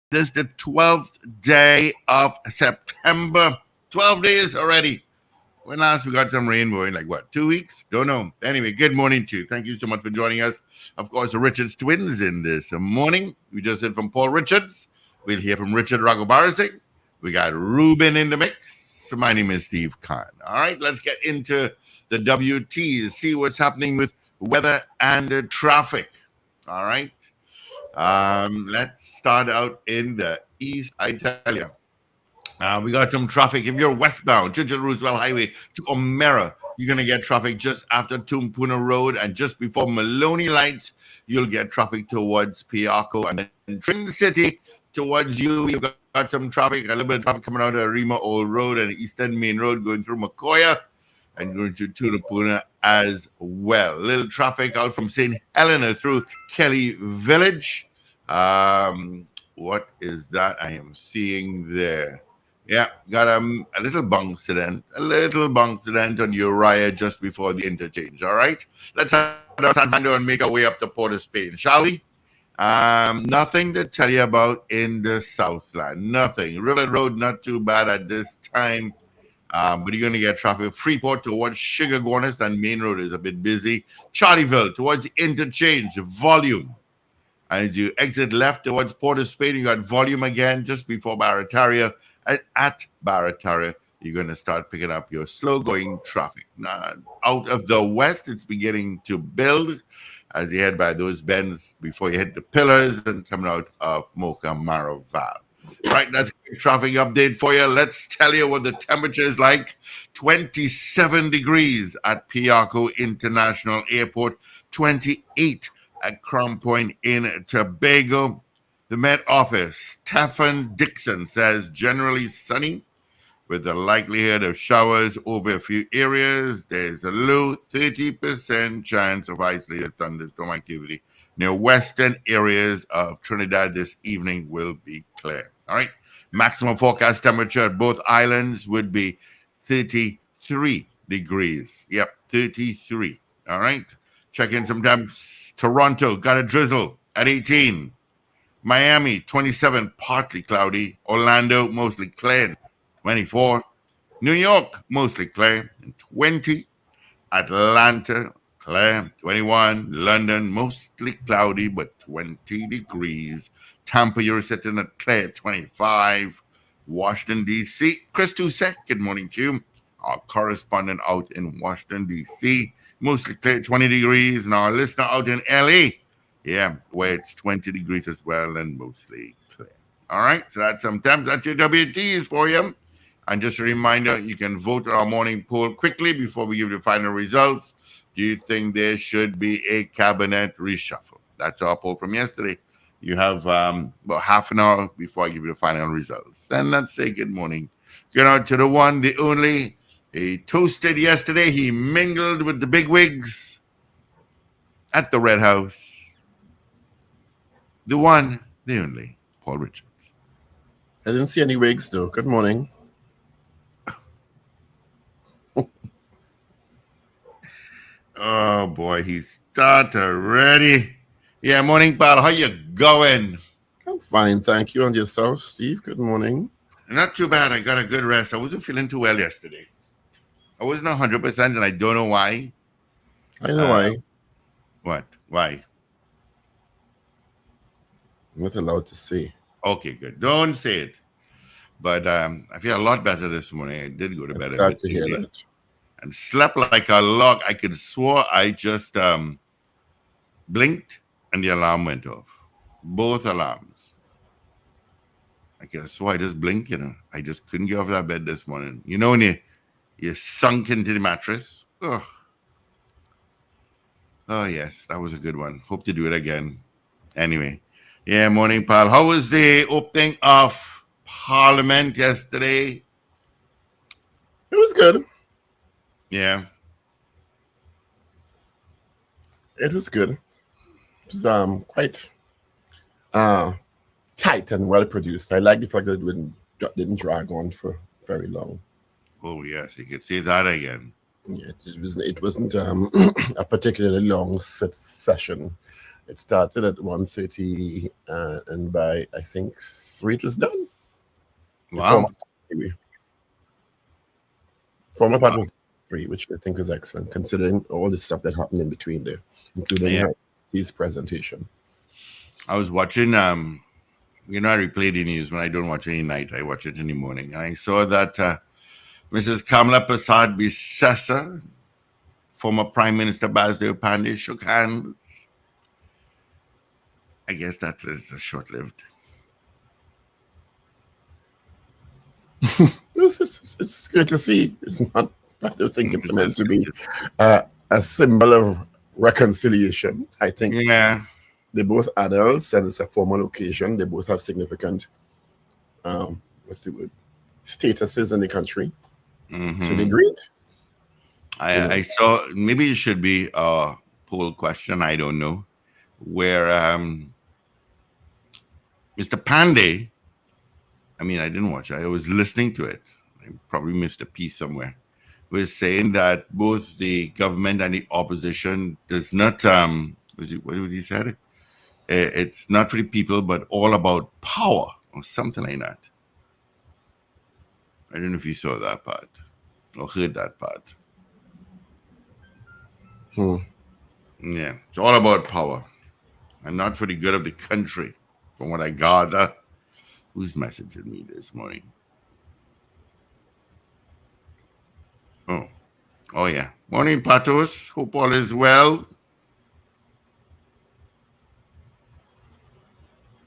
This is the 12th day of September. 12 days already. When last we got some rainbow in like what, 2 weeks? Don't know. Anyway, good morning to you. Thank you so much for joining us. Of course, the Richards twins in this morning. We just heard from Paul Richards. We'll hear from Richard Ragobarsing. We got Ruben in the mix. My name is Steve Khan. All right, let's get into the WTs, see what's happening with weather and traffic. All right. Let's start out in the east. I tell you, we got some traffic. If you're westbound, Churchill Roosevelt Highway to O'Meara, you're going to get traffic just after Tumpuna Road and just before Maloney Lights. You'll get traffic towards Piarco and then Trin City towards you. You've got some traffic, a little bit of traffic coming out of Rima Old Road and Eastern Main Road going through Macoya and going to Tunapuna as well. Little traffic out from St. Helena through Kelly Village. What is that I am seeing there? Yeah, got a little bunk accident on Uriah just before the interchange. All right, let's head out San Fernando and make our way up to Port of Spain, shall we? Nothing to tell you about in the Southland. Nothing. River Road, not too bad at this time. But you're going to get traffic. Freeport towards Sugar Guanas and Main Road is a bit busy. Charlieville towards the interchange, volume. As you exit left towards Port of Spain, you got volume again just before Barataria. At Barataria, you're going to start picking up your slow-going traffic. Now, out of the west, it's beginning to build as you head by those bends before you hit the pillars and coming out of Mocha Maraval. Right, that's a traffic update for you. Let's tell you what the temperature is like. 27 degrees at Piarco International Airport, 28 at Crown Point in Tobago. The Met Office, Stephen Dixon, says generally sunny with the likelihood of showers over a few areas. There's a low 30% chance of isolated thunderstorm activity near western areas of Trinidad this evening will be clear. All right. Maximum forecast temperature at both islands would be 33 degrees. Yep, 33. All right. Check in sometimes. Toronto got a drizzle at 18. Miami, 27, partly cloudy. Orlando, mostly clear, 24. New York, mostly clear, and 20. Atlanta, clear, 21. London, mostly cloudy, but 20 degrees. Tampa, you're sitting at clear, 25. Washington, D.C. Chris Tusek, good morning to you. Our correspondent out in Washington, D.C., mostly clear, 20 degrees. And our listener out in L.A., yeah, where it's 20 degrees as well and mostly clear. All right, so that's sometimes that's your WTs for you. And just a reminder, you can vote on our morning poll quickly before we give you the final results. Do you think there should be a cabinet reshuffle? That's our poll from yesterday. You have about half an hour before I give you the final results. And let's say good morning. Get out to the one, the only. He toasted yesterday. He mingled with the bigwigs at the Red House. The one, the only, Paul Richards. I didn't see any wigs, though. Good morning. Oh, boy, he started already. Yeah, morning, pal. How you going? I'm fine, thank you. And yourself, Steve? Good morning. Not too bad. I got a good rest. I wasn't feeling too well yesterday. I wasn't 100%, and I don't know why. I know why. What? Why? I'm not allowed to say. Okay, good. Don't say it. But I feel a lot better this morning. I did go to bed. Glad to hear that. And slept like a log. I could swore I just blinked and the alarm went off. Both alarms. I could have swore I just blinked, I just couldn't get off that bed this morning. You know when you sunk into the mattress? Ugh. Oh, yes, that was a good one. Hope to do it again. Anyway. Yeah, morning, pal. How was the opening of Parliament yesterday? It was good. Yeah. It was good. It was quite tight and well produced. I like the fact that it didn't drag on for very long. Oh, yes, you could see that again. Yeah, it wasn't a particularly long session. It started at 1:30, and by I think 3 it was done. The Wow. former part Wow. was 3, which I think was excellent, considering all the stuff that happened in between there, including Yeah. his presentation. I was watching I replay the news when I don't watch any night. I watch it in the morning. And I saw that Mrs. Kamala Prasad Bissessa, former Prime Minister Basdeo Pandey, shook hands. I guess that is short-lived. It's good to see. It's not. I don't think it's meant to be a symbol of reconciliation. I think Yeah. they're both adults, and it's a formal occasion. They both have significant, what's the word, statuses in the country. So they greet. I saw, maybe it should be a poll question, I don't know, where Mr. Pandey, I mean, I didn't watch it. I was listening to it. I probably missed a piece somewhere. Was saying that both the government and the opposition does not, what would he said? It's not for the people, but all about power or something like that. I don't know if you saw that part or heard that part. Yeah, it's all about power and not for the good of the country, from what I gather. Who's messaging me this morning? Oh yeah. Morning, Patos. Hope all is well.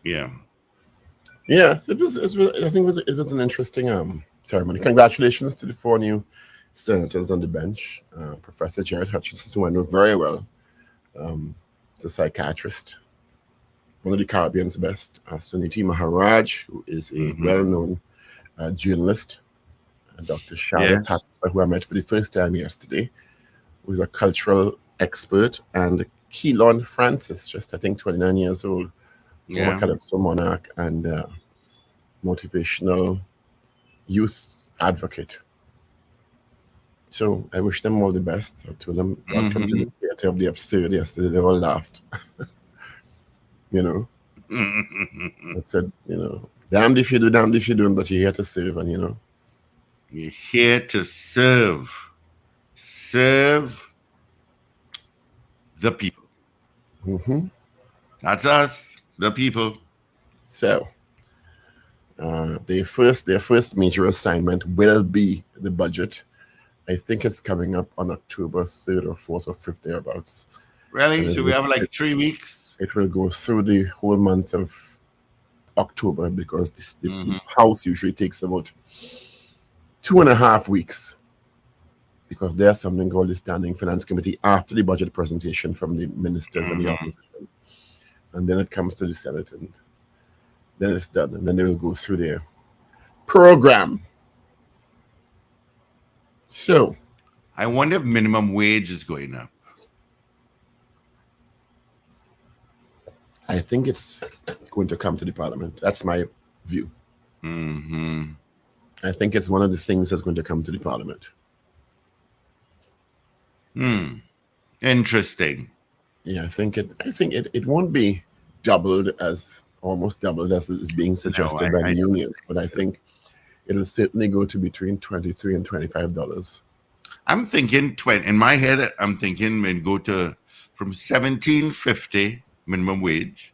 Yeah. Yeah, I think it was an interesting ceremony. Congratulations to the 4 new senators on the bench. Professor Jared Hutchinson, who I know very well, the psychiatrist, one of the Caribbean's best. Suniti Maharaj, who is a well-known journalist. Dr. Charlotte Patterson, who I met for the first time yesterday, who is a cultural expert, and Keelan Francis, just I think 29 years old, former Calypso monarch and motivational youth advocate. So I wish them all the best. I told them, welcome to the theater of the absurd yesterday. They all laughed. I said, damned if you do, damned if you don't, but you're here to serve, and You're here to serve. Serve the people. That's us, the people. So their first major assignment will be the budget. I think it's coming up on October 3rd or 4th or 5th, thereabouts. Really? So we have like 3 weeks? It will go through the whole month of October, because the House usually takes about 2.5 weeks, because there's something called the Standing Finance Committee after the budget presentation from the ministers and the opposition. And then it comes to the Senate, and then it's done. And then they will go through their program. So I wonder if minimum wage is going up. I think it's going to come to the Parliament. That's my view. I think it's one of the things that's going to come to the Parliament. Interesting. Yeah, I think it won't be almost doubled as is being suggested by the unions, but I think it'll certainly go to between $23 and $25. I'm thinking in my head. I'm thinking when go to from $17.50 minimum wage.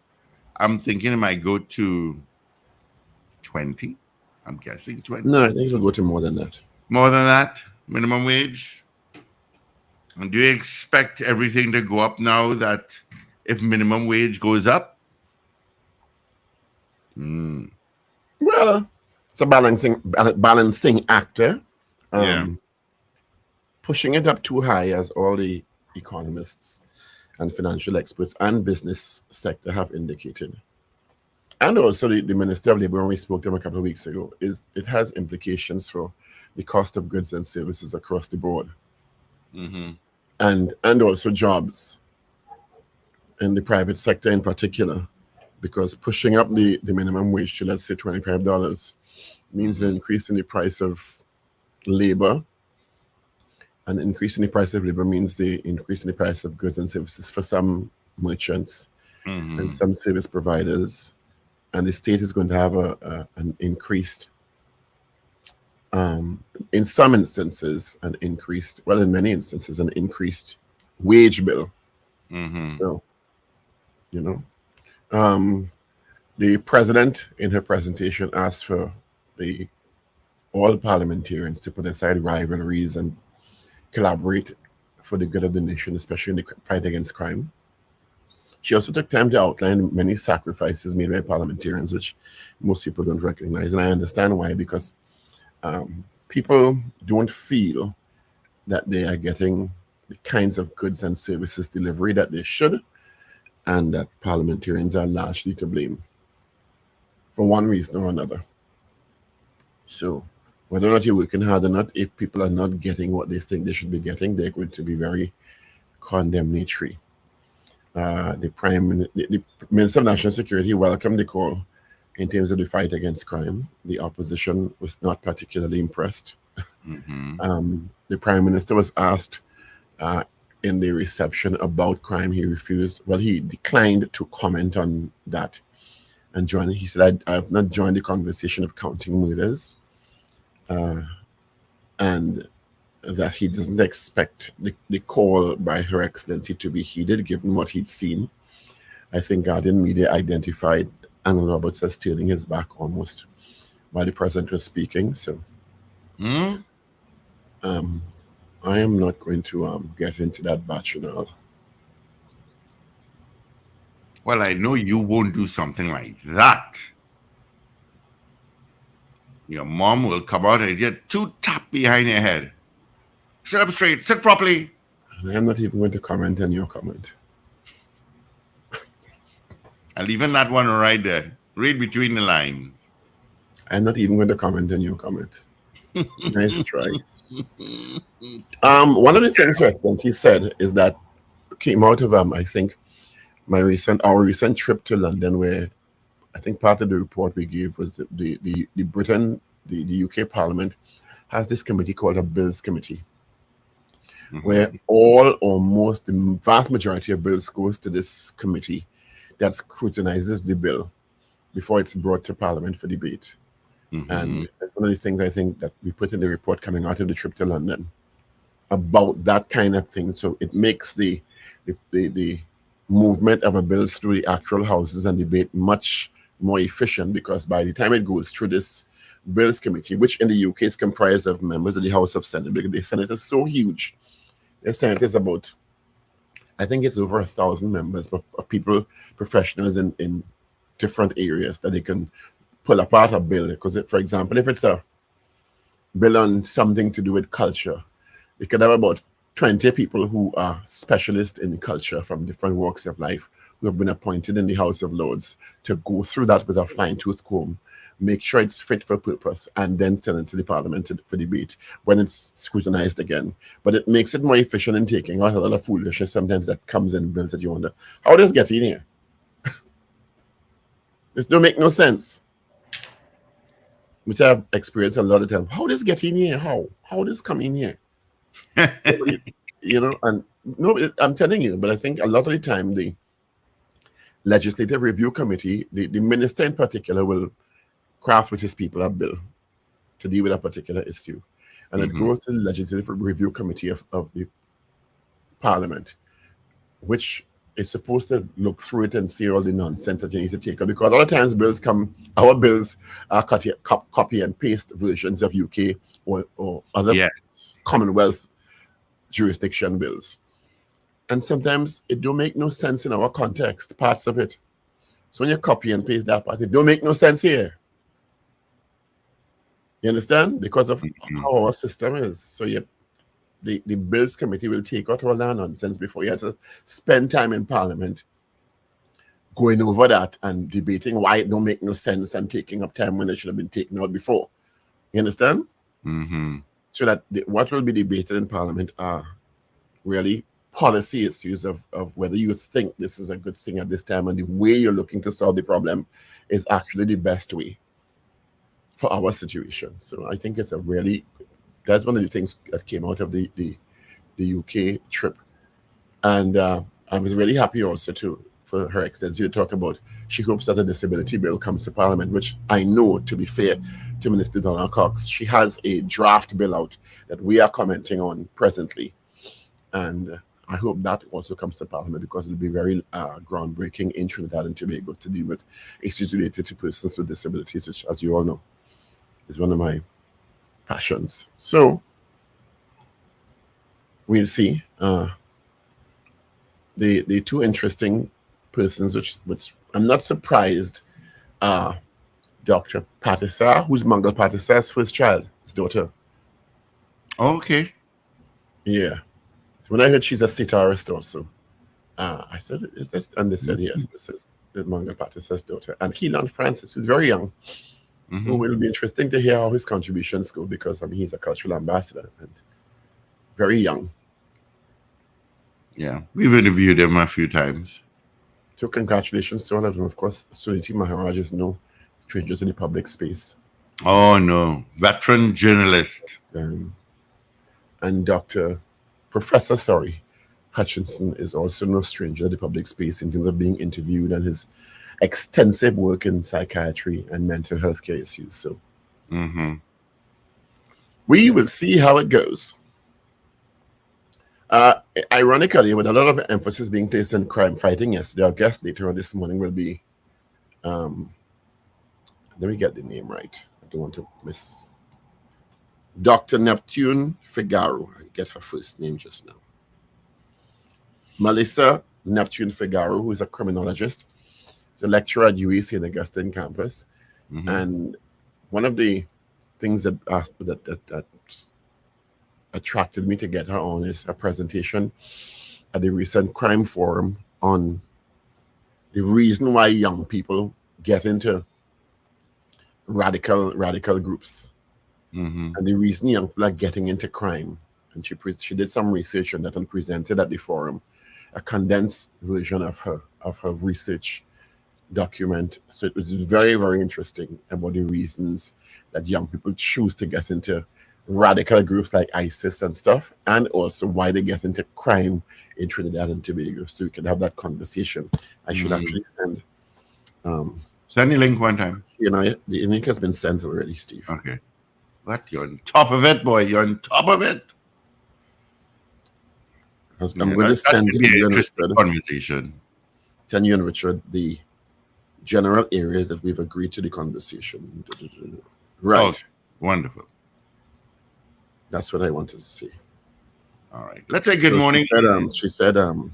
I'm thinking it might go to 20. I'm guessing 20. No, I think it'll go to more than that. More than that minimum wage. And do you expect everything to go up now that if minimum wage goes up? Well, it's a balancing actor. Pushing it up too high, as all the economists and financial experts and business sector have indicated. And also the Minister of Labour, when we spoke to him a couple of weeks ago, it has implications for the cost of goods and services across the board. And also jobs in the private sector in particular, because pushing up the minimum wage to, let's say, $25 means an increase in the price of labor. And increasing the price of labor means the increase in the price of goods and services for some merchants. and some service providers, and the state is going to have an increased, in some instances, in many instances, an increased wage bill. So, the president in her presentation asked for all parliamentarians to put aside rivalries and collaborate for the good of the nation, especially in the fight against crime. She also took time to outline many sacrifices made by parliamentarians, which most people don't recognize. And I understand why, because people don't feel that they are getting the kinds of goods and services delivery that they should, and that parliamentarians are largely to blame for one reason or another. So whether or not you're working hard or not, if people are not getting what they think they should be getting, they're going to be very condemnatory. The Minister of National Security welcomed the call in terms of the fight against crime. The opposition was not particularly impressed. The Prime Minister was asked in the reception about crime. He refused. Well, he declined to comment on that. And he said, I have not joined the conversation of counting murders. And that he doesn't expect the call by Her Excellency to be heeded, given what he'd seen. I think Guardian Media identified Anna Roberts as turning his back almost while the president was speaking. So I am not going to get into that rationale. Well, I know you won't do something like that. Your mom will come out and get 2 taps behind your head. Sit up straight. Sit properly. I'm not even going to comment on your comment. I'll even that one right there. Read between the lines. I'm not even going to comment on your comment. Nice try. One of the things Her Excellency said is that came out of I think our recent trip to London, where I think part of the report we gave was that the UK Parliament has this committee called a Bills Committee, where all or most, the vast majority of bills goes to this committee that scrutinizes the bill before it's brought to Parliament for debate. And that's one of these things I think that we put in the report coming out of the trip to London about that kind of thing. So it makes the movement of a bill through the actual houses and debate much more efficient, because by the time it goes through this Bills Committee, which in the UK is comprised of members of the House of Senate, because the Senate is so huge. The Senate is about, I think it's over 1,000 members of people, professionals in different areas that they can pull apart a bill. Because, for example, if it's a bill on something to do with culture, they could have about 20 people who are specialists in culture from different walks of life who have been appointed in the House of Lords to go through that with a fine-tooth comb, make sure it's fit for purpose, and then send it to the Parliament for debate when it's scrutinized again. But it makes it more efficient in taking out a lot of foolishness sometimes that comes in bills that you wonder, how does it get in here? This don't make no sense. Which I've experienced a lot of times. How does it get in here? How does it come in here? And no, I'm telling you, but I think a lot of the time the Legislative Review Committee, the minister in particular, will craft with his people a bill to deal with a particular issue. And it goes to the Legislative Review Committee of the Parliament, which is supposed to look through it and see all the nonsense that you need to take up. Because a lot of times our bills are copy and paste versions of UK or other Commonwealth jurisdiction bills. And sometimes it don't make no sense in our context, parts of it. So when you copy and paste that part, it don't make no sense here. You understand? Because of how our system is. So the Bills Committee will take out all that nonsense before you have to spend time in Parliament going over that and debating why it don't make no sense and taking up time when it should have been taken out before. You understand? So that what will be debated in Parliament are really policy issues of whether you think this is a good thing at this time and the way you're looking to solve the problem is actually the best way for our situation. So I think that's one of the things that came out of the UK trip. And I was really happy also to for her extension. You talk about she hopes that a disability bill comes to Parliament, which I know, to be fair to Minister Donna Cox, she has a draft bill out that we are commenting on presently. And I hope that also comes to Parliament because it'll be very groundbreaking in Trinidad and Tobago to deal with issues related to persons with disabilities, which, as you all know, is one of my passions. So we'll see. The two interesting persons, which I'm not surprised, Dr. Patissa, who's Mangal Patissa's first child, his daughter. Okay. Yeah. When I heard she's a sitarist also, I said, is this? And they said, yes, this is the Mangal Patissa's daughter. And Keelan Francis, who's very young. Mm-hmm. It will be interesting to hear how his contributions go because, I mean, he's a cultural ambassador and very young. Yeah, we've interviewed him a few times. So congratulations to all of them. Of course, Suniti Maharaj is no stranger to the public space. Oh, no. Veteran journalist. And Professor Hutchinson is also no stranger to the public space in terms of being interviewed and his extensive work in psychiatry and mental health care issues. So we will see how it goes. Ironically, with a lot of emphasis being placed on crime fighting yesterday, our guest later on this morning will be, let me get the name right. I don't want to miss. Dr. Neptune Figaro. I get her first name just now. Melissa Neptune Figaro, who is a criminologist. She's a lecturer at UAC in Augustine campus. And one of the things that attracted me to get her on is a presentation at the recent crime forum on the reason why young people get into radical groups and the reason young people are getting into crime. And she did some research on that and presented at the forum a condensed version of her research document. So it was very, very interesting about the reasons that young people choose to get into radical groups like ISIS and stuff, and also why they get into crime in Trinidad and Tobago. So we can have that conversation. I should actually send the link one time. You know, the link has been sent already, Steve. Okay. What? You're on top of it, boy. You're on top of it. I'm going to send you and Richard, conversation. Send you and Richard the general areas that we've agreed to the conversation. Right. Oh, wonderful. That's what I wanted to see. All right. Let's say good morning. She said the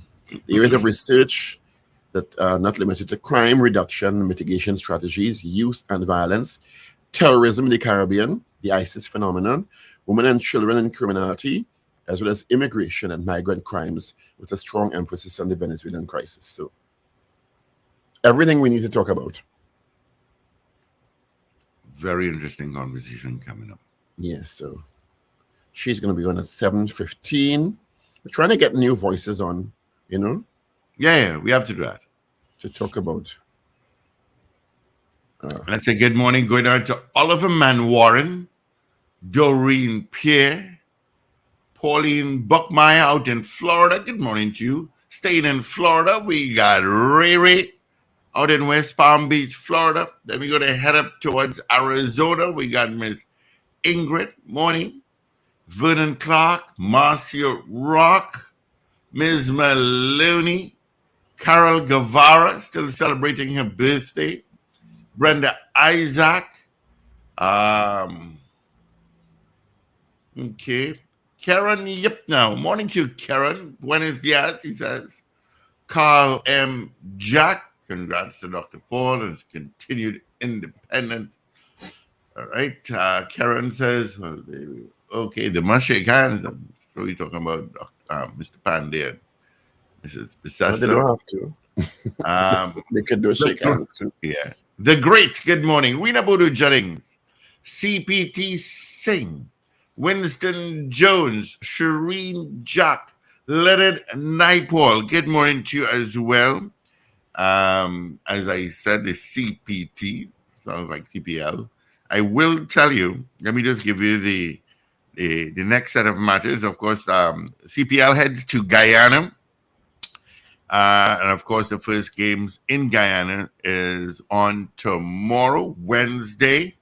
areas of research that are not limited to crime reduction, mitigation strategies, youth and violence, terrorism in the Caribbean, the ISIS phenomenon, women and children in criminality, as well as immigration and migrant crimes, with a strong emphasis on the Venezuelan crisis. So everything we need to talk about. Very interesting conversation coming up. Yeah, so she's going to be on at 7:15. We're trying to get new voices on, you know? Yeah, we have to do that. To talk about. Let's say good morning going out to Oliver Manwaring, Doreen Pierre, Pauline Buckmeyer out in Florida. Good morning to you. Staying in Florida, we got Ray Ray out in West Palm Beach, Florida. Then we're going to head up towards Arizona. We got Miss Ingrid, morning. Vernon Clark, Marcia Rock, Ms. Maloney, Carol Guevara, still celebrating her birthday. Brenda Isaac. Okay. Karen Yipnow. Morning to you, Karen. Buenos dias, he says. Carl M. Jack. Congrats to Dr. Paul and his continued independent. All right. Karen says, well, okay, they must shake hands. I'm sure you're talking about Mr. Pandey and Mrs. Bissessa. They don't have to. They could do shake hands too. Yeah. The Great, good morning. Rena Bodu Jennings, CPT Singh, Winston Jones, Shireen Jack, Leonard Naipaul. Good morning to you as well. As I said, the CPT sounds like CPL. I will tell you, let me just give you the next set of matters. Of course, CPL heads to Guyana. And of course, the first games in Guyana is on tomorrow, Wednesday.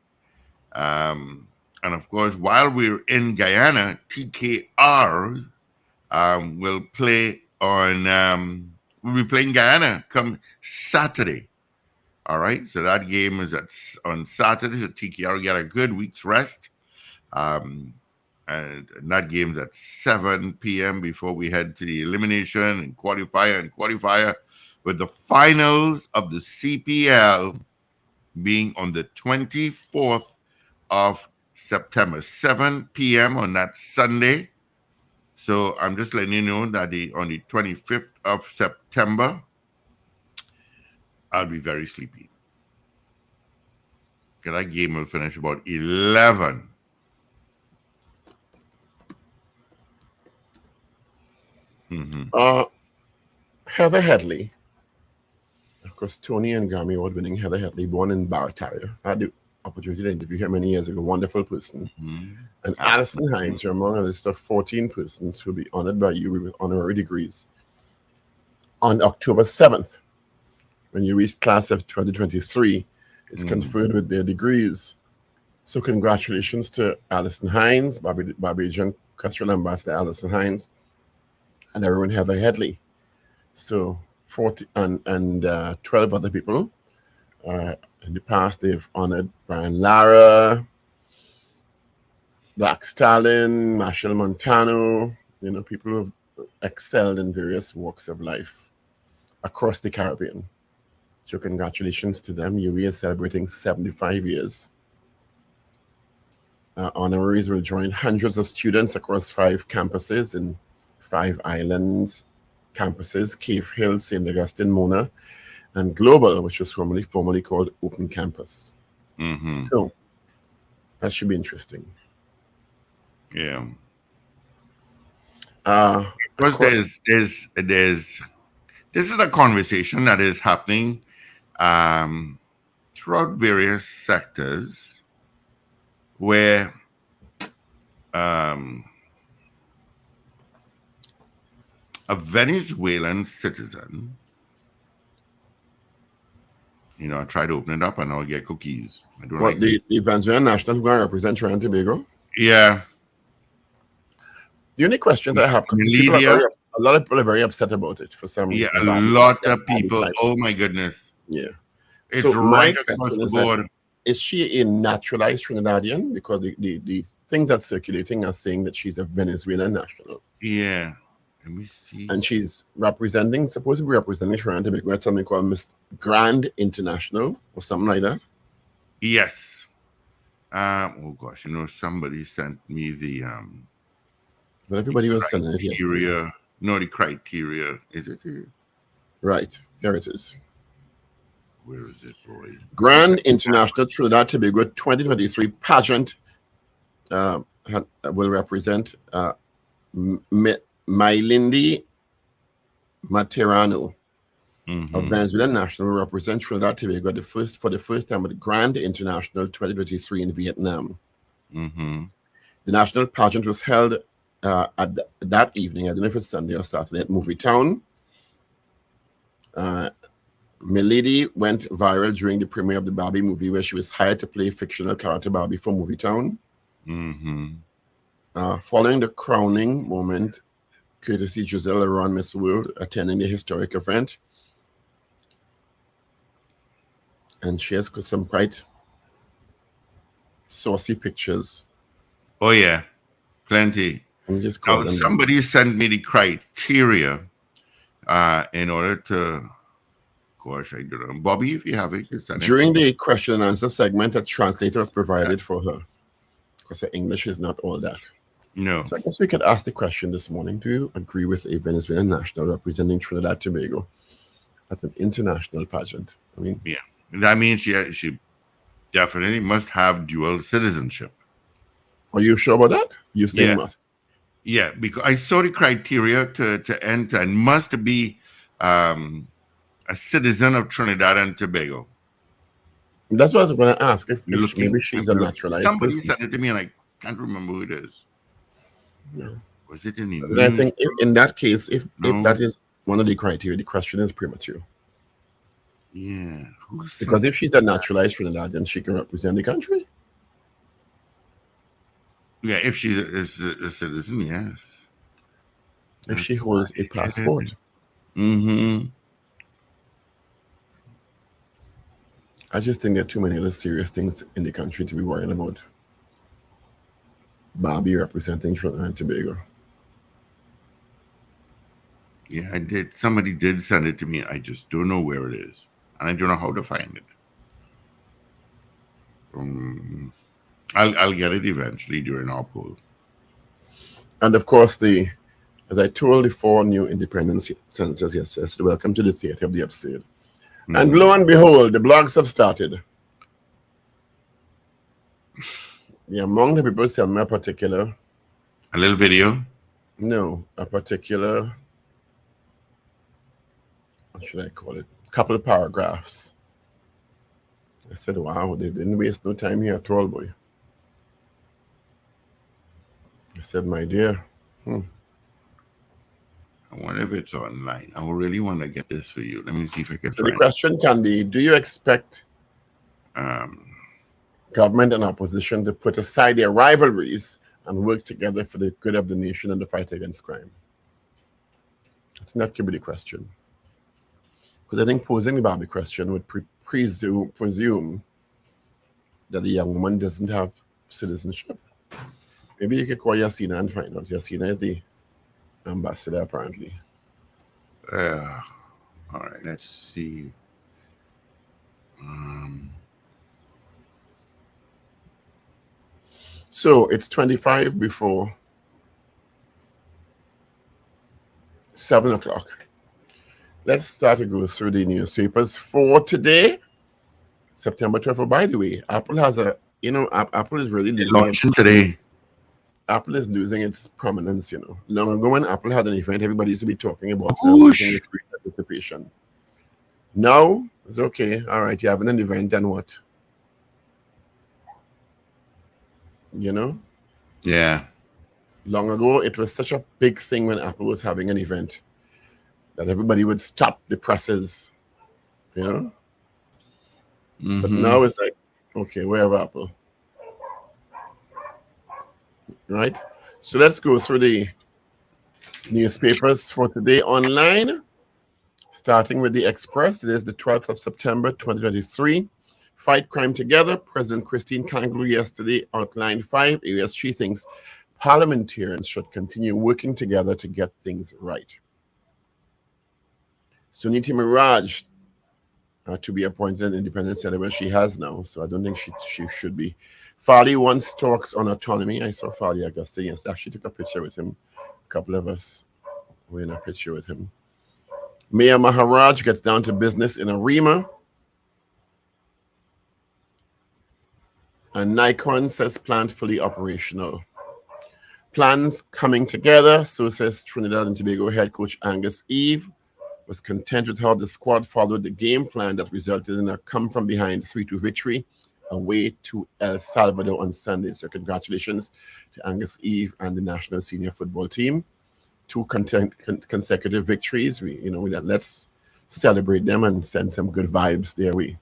And of course, while we're in Guyana, TKR will play on. We'll be playing Guyana come Saturday. All right, so that game is on Saturday. So TKR get a good week's rest. And that game's at 7 p.m. before we head to the elimination and qualifier, with the finals of the CPL being on the 24th of September, 7 p.m. on that Sunday. So I'm just letting you know that on the 25th of September, I'll be very sleepy. Because that game will finish about 11. Heather Headley. Of course, Tony and Grammy Award-winning Heather Headley, born in Barataria. I had the opportunity to interview her many years ago. Wonderful person. And Alison Hines, you're among a list of 14 persons who will be honored by UWI with honorary degrees on October 7th, when UWI's class of 2023 is conferred with their degrees. So congratulations to Alison Hines, Barbadian Cultural Ambassador Alison Hines, and everyone Heather Headley. So 40 and 12 other people. In the past, they've honored Brian Lara, Black Stalin, Marshall Montano, people who have excelled in various walks of life across the Caribbean. So congratulations to them. UWI is celebrating 75 years. Honoraries will join hundreds of students across 5 campuses in 5 islands campuses: Cave Hill, St. Augustine, Mona, and Global, which was formerly called Open Campus. So that should be interesting. Yeah. Because there's this is a conversation that is happening throughout various sectors where a Venezuelan citizen, I try to open it up and I'll get cookies. I don't What, the Venezuelan national who going to represent Trinidad and Tobago? Yeah. The only questions I have, because a lot of people are very upset about it for some reason. Yeah, a lot of people. Oh my goodness. Yeah. It's So right across the board. Is she a naturalized Trinidadian? Because the things that's circulating are saying that she's a Venezuelan national. Yeah. Let me see. And she's supposedly representing Trinidad and Tobago at something called Miss Grand International or something like that. Yes. Oh gosh, somebody sent me the But everybody was sending it yesterday. No, the criteria. Is it here? Right. There it is. Where is it, boy? Grand International Trinidad Tobago 2023 pageant will represent Mailindi Materano of Venezuelan national will represent Trinidad Tobago for the first time at the Grand International 2023 in Vietnam. The national pageant was held at that evening. I don't know if it's Sunday or Saturday at Movie Town. Milady went viral during the premiere of the Barbie movie, where she was hired to play fictional character Barbie for Movie Town. Following the crowning moment, courtesy Giselle around Miss World attending the historic event, and she has some quite saucy pictures. Oh yeah, plenty. Somebody sent me the criteria in order to. Gosh, I don't know. Bobby, if you have it, you send it. During the question and answer segment, a translator was provided for her, because her English is not all that. No. So I guess we could ask the question this morning: do you agree with a Venezuelan national representing Trinidad and Tobago at an international pageant? I mean, yeah, that means she definitely must have dual citizenship. Are you sure about that? You say must. Yeah, because I saw the criteria to enter, and must be a citizen of Trinidad and Tobago. That's what I was going to ask. If maybe she's a naturalized Somebody person. sent it to me, and I can't remember who it is. No. Was it in the But I think in that case, if that is one of the criteria, the question is premature. Yeah. Who Because said? if she's a naturalized Trinidadian, she can represent the country. Yeah, if she's a citizen, yes. If she That's holds a right. passport. Mm-hmm. I just think there are too many other serious things in the country to be worrying about. Barbie representing Trinidad and Tobago. Yeah, I did. Somebody did send it to me. I just don't know where it is, and I don't know how to find it. Um, I'll get it eventually during our poll. And of course, as I told the 4 new independent senators yesterday, welcome to the theater of the absurd. And Mm-hmm. lo and behold, the blogs have started. Yeah, among the people sent me a particular, A little video. no, a particular, what should I call it? Couple of paragraphs. I said, wow, they didn't waste no time here at all, boy. I said, my dear, I wonder if it's online. I really want to get this for you. Let me see if I can So the find it. question can be, do you expect Um, government and opposition to put aside their rivalries and work together for the good of the nation and the fight against crime? I think that could be the question. Because I think posing the Barbie question would presume that the young woman doesn't have citizenship. Maybe you could call Yasina and find out. Yasina is the ambassador, apparently. all right, let's see. Um, So it's 25 before 7 o'clock. Let's start to go through the newspapers for today, September 12th. Oh, by the way, Apple has Apple is really losing Election today. Apple is losing its prominence, Long ago when Apple had an event, everybody used to be talking about them, using Whoosh. it for anticipation. Now, it's okay. All right, you're having an event, and what? Yeah. Long ago, it was such a big thing when Apple was having an event that everybody would stop the presses, But Mm-hmm. now it's like, okay, we have Apple, right? So let's go through the newspapers for today online, starting with the Express. It is the 12th of September, 2023. Fight crime together. President Christine Kangaroo yesterday outlined 5 areas she thinks parliamentarians should continue working together to get things right. Suniti Miraj to be appointed an independent senator. She has now, so I don't think she should be. Fali once talks on autonomy. I saw Fali Augusta yesterday. Actually took a picture with him. A couple of us were in a picture with him. Mayor Maharaj gets down to business in Arima. And Nikon says plant fully operational. Plans coming together, so says Trinidad and Tobago head coach Angus Eve. Was content with how the squad followed the game plan that resulted in a come-from-behind 3-2 victory away to El Salvador on Sunday. So congratulations to Angus Eve and the national senior football team. 2 consecutive victories. Let's celebrate them and send some good vibes their way.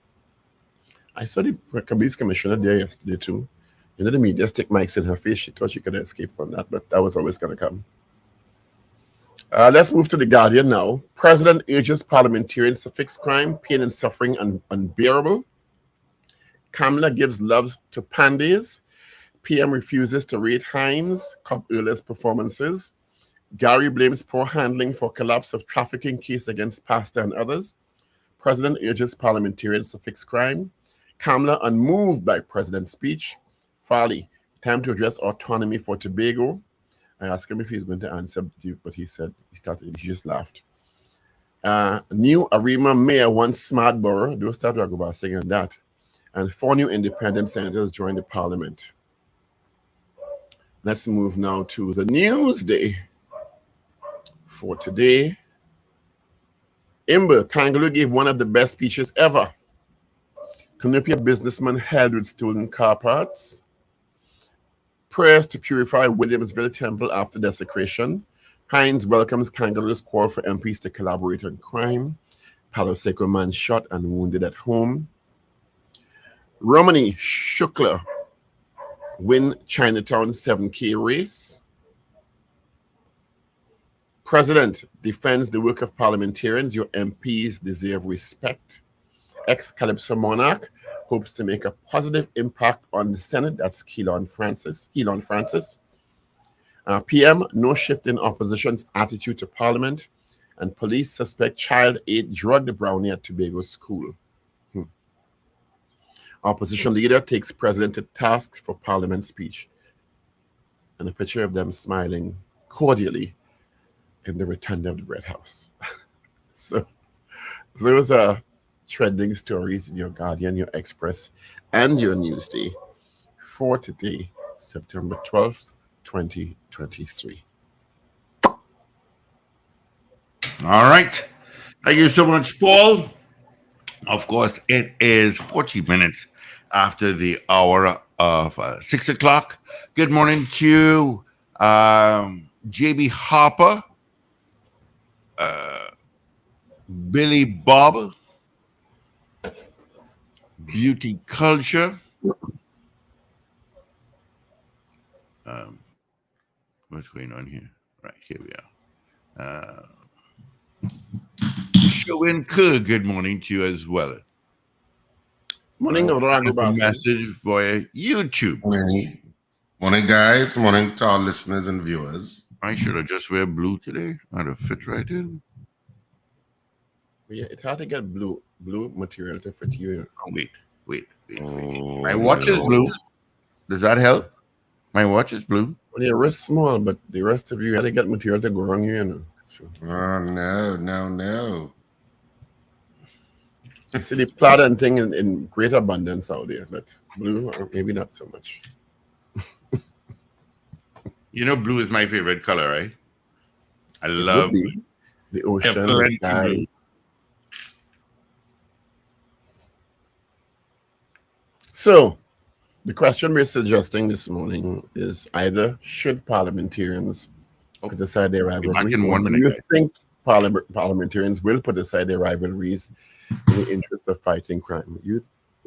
I saw the police commissioner there yesterday too. The media stick mics in her face. She thought she could escape from that, but that was always going to come. Let's move to The Guardian now. President urges parliamentarians to fix crime, pain, and suffering unbearable. Kamala gives love to pandas. PM refuses to rate Hines, Cop earliest performances. Gary blames poor handling for collapse of trafficking case against pastor and others. President urges parliamentarians to fix crime. Kamala unmoved by president's speech. Farley, time to address autonomy for Tobago. I asked him if he's going to answer, but he said he just laughed. New Arima mayor wants smart borough. Don't start to go about saying that. And 4 new independent senators join the parliament. Let's move now to the Newsday for today. Imber, Kangaroo gave one of the best speeches ever. Canopia businessman held with stolen car parts. Prayers to purify Williamsville Temple after desecration. Hines welcomes Kangaroo's call for MPs to collaborate on crime. Palo Seco man shot and wounded at home. Romani Shukla win Chinatown 7K race. President defends the work of parliamentarians. Your MPs deserve respect. Ex-Calypso monarch hopes to make a positive impact on the Senate. That's Elon Francis. PM, no shift in opposition's attitude to Parliament. And police suspect child 8 drugged brownie at Tobago school. Opposition leader takes president to task for Parliament speech. And a picture of them smiling cordially in the rotunda of the Red House. So those are trending stories in your Guardian, your Express, and your Newsday for today, September 12th, 2023. All right. Thank you so much, Paul. Of course, it is 40 minutes after the hour of 6 o'clock. Good morning to JB Harper, Billy Bob, Beauty Culture. What's going on here? Right, here we are. Showin Kerr, good morning to you as well. Morning, message via YouTube. Morning, guys. Morning to our listeners and viewers. I should have just wear blue today. I'd have fit right in. Yeah, it had to get blue material to fit you. Oh, wait. My watch is blue. Does that help? My watch is blue. Well, your wrist small, but the rest of you had to get material to go around you, you know. So. Oh, no. I see the plaid and thing in great abundance out there, but blue, maybe not so much. You know, blue is my favorite color, right? I love the ocean, the sky. Blue. So, the question we're suggesting this morning is either should parliamentarians put aside their rivalries, or do you think parliamentarians will put aside their rivalries in the interest of fighting crime?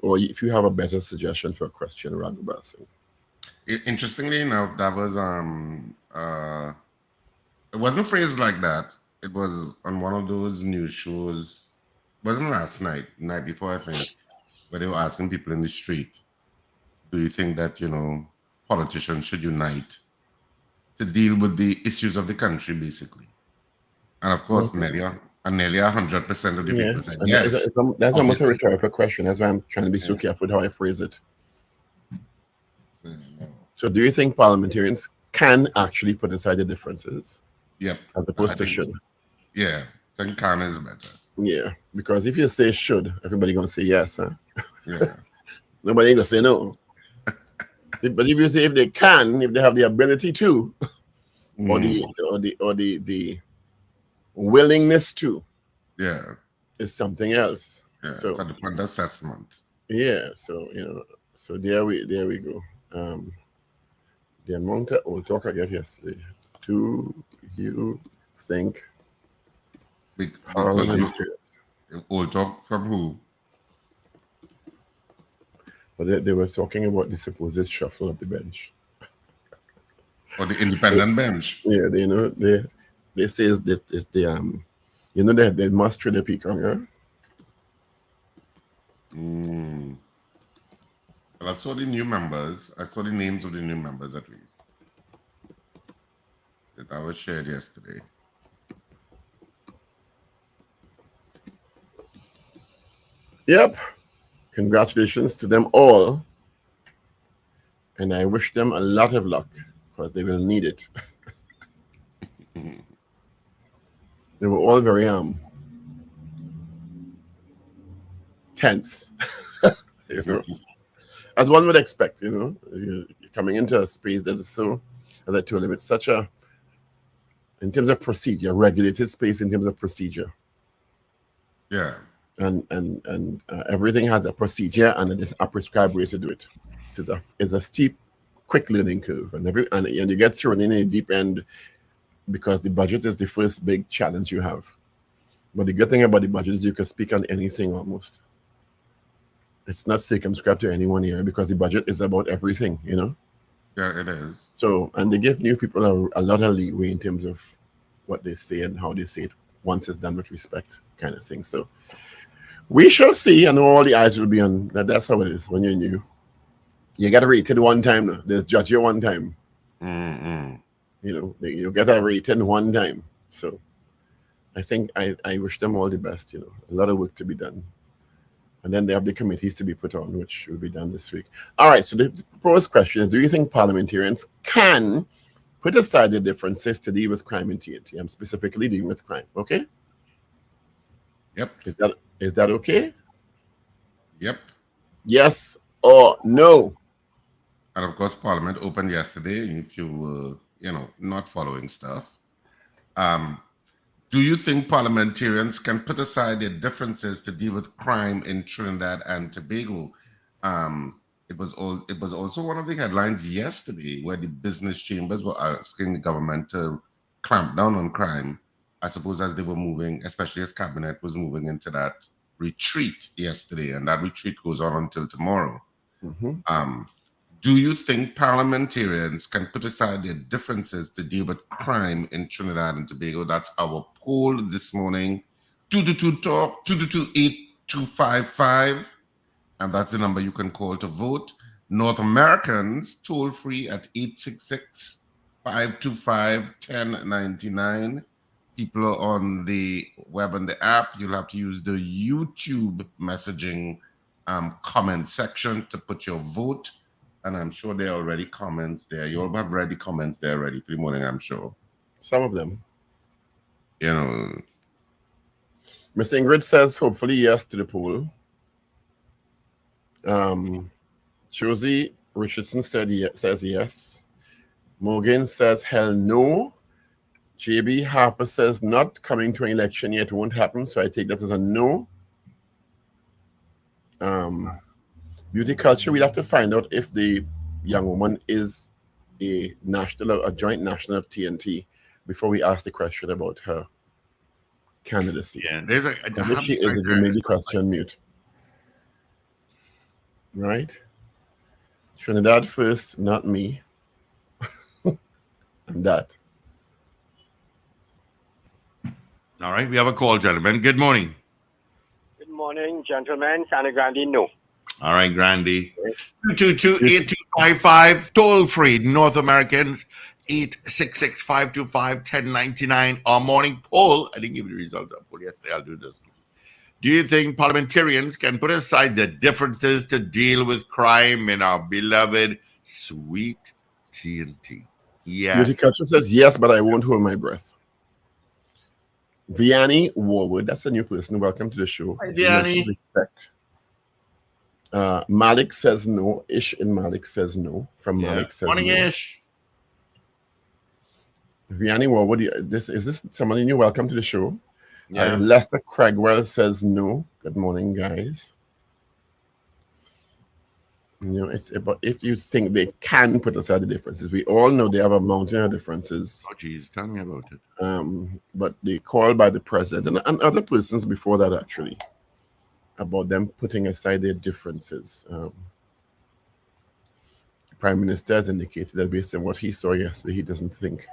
Or if you have a better suggestion for a question, Raghubar Singh. Interestingly enough, that was it wasn't phrased like that. It was on one of those news shows. It wasn't last night, night before, I think, where they were asking people in the street, do you think that, politicians should unite to deal with the issues of the country, basically? And of course, nearly 100% of the people said yes. That's almost a rhetorical question. That's why I'm trying to be so careful with how I phrase it. So do you think parliamentarians can actually put aside the differences? Yep. As opposed to should? Yeah. I think can is better. Yeah. Because if you say should, everybody going to say yes, huh? Yeah. Nobody ain't going to say no. But if you say if they can, if they have the ability to, or the willingness to, is something else. Yeah, so it's a different assessment. Yeah, so so there we go. The amount of old talk I got yesterday. Do you think parliamentarians? Old talk from who? But they were talking about the supposed shuffle of the bench. Or the independent bench. Yeah, they say they must trade the peacock, huh? Well, I saw the new members. I saw the names of the new members, at least, that I was shared yesterday. Yep. Congratulations to them all. And I wish them a lot of luck, because they will need it. They were all very tense. As one would expect, you're coming into a space that is so, as I told him, it's such a, in terms of procedure, regulated space in terms of procedure. Yeah. And everything has a procedure and a prescribed way to do it. It's a steep, quick learning curve, and you get thrown in a deep end because the budget is the first big challenge you have. But the good thing about the budget is you can speak on anything almost. It's not circumscribed to any one area because the budget is about everything, you know? Yeah, it is. So, and they give new people a lot of leeway in terms of what they say and how they say it once it's done with respect, kind of thing. So, we shall see. I know all the eyes will be on that. That's how it is when you're new. You get rated one time now. They judge you one time. You know, you get a rating one time. So, I think I wish them all the best. You know, a lot of work to be done. And then they have the committees to be put on, which will be done this week. All right, so the proposed question is, do you think parliamentarians can put aside the differences to deal with crime in TNT? I'm specifically dealing with crime, okay? Yep. Is that okay? Yep. Yes or no? And of course, Parliament opened yesterday. If you were, not following stuff, do you think parliamentarians can put aside their differences to deal with crime in Trinidad and Tobago? It was also one of the headlines yesterday where the business chambers were asking the government to clamp down on crime, I suppose, as they were moving, especially as cabinet was moving into that retreat yesterday, and that retreat goes on until tomorrow. Do you think parliamentarians can put aside their differences to deal with crime in Trinidad and Tobago? That's our poll this morning. 222-TALK, 222-8255. And that's the number you can call to vote. North Americans, toll free at 866-525-1099. People on the web and the app, you'll have to use the YouTube messaging comment section to put your vote. And I'm sure there are already comments there. You all have ready comments there already for the morning, I'm sure. Some of them. You know. Miss Ingrid says, hopefully, yes to the poll. Josie Richardson says yes. Morgan says, hell no. JB Harper says, not coming to an election yet, won't happen. So I take that as a no. Beauty culture, we'll have to find out if the young woman is a joint national of TNT before we ask the question about her candidacy. Yeah, if she is, if we make the question mute. Right? Trinidad first, not me. And that. All right, we have a call, gentlemen. Good morning. Good morning, gentlemen. Santa Grande, no. All right, Grandy. 222-8255, toll free. North Americans, 866-525-1099. Our morning poll. I didn't give you the results of the poll yesterday. I'll do this. Do you think parliamentarians can put aside the differences to deal with crime in our beloved, sweet TNT? Yes. Beauty culture says yes, but I won't hold my breath. Vianney Warwood, that's a new person. Welcome to the show. Hi, Vianney. Respect. Malik says no. Ish and Malik says no. From Malik says morning, no. Ish. Vianney Warwood, is this somebody new? Welcome to the show. Yeah. Lester Cragwell says no. Good morning, guys. It's about if you think they can put aside the differences. We all know they have a mountain of differences. Oh, geez, tell me about it. But they called by the president and other persons before that, actually, about them putting aside their differences. The Prime Minister has indicated that based on what he saw yesterday, he doesn't think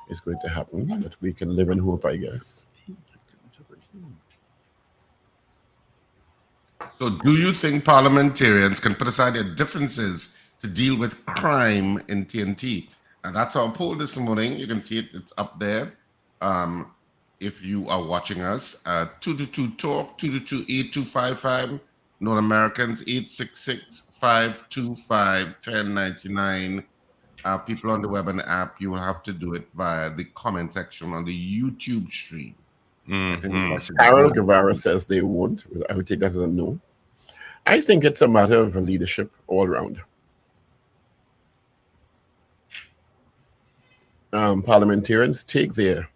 it's going to happen, but we can live in hope, I guess. So do you think parliamentarians can put aside their differences to deal with crime in TNT? And that's our poll this morning. You can see it. It's up there. If you are watching us, 222-TALK, 222-8255, North Americans, 866-525-1099. People on the web and the app, you will have to do it via the comment section on the YouTube stream. Carol Guevara says they won't. I would take that as a no. I think it's a matter of leadership all around. Parliamentarians take their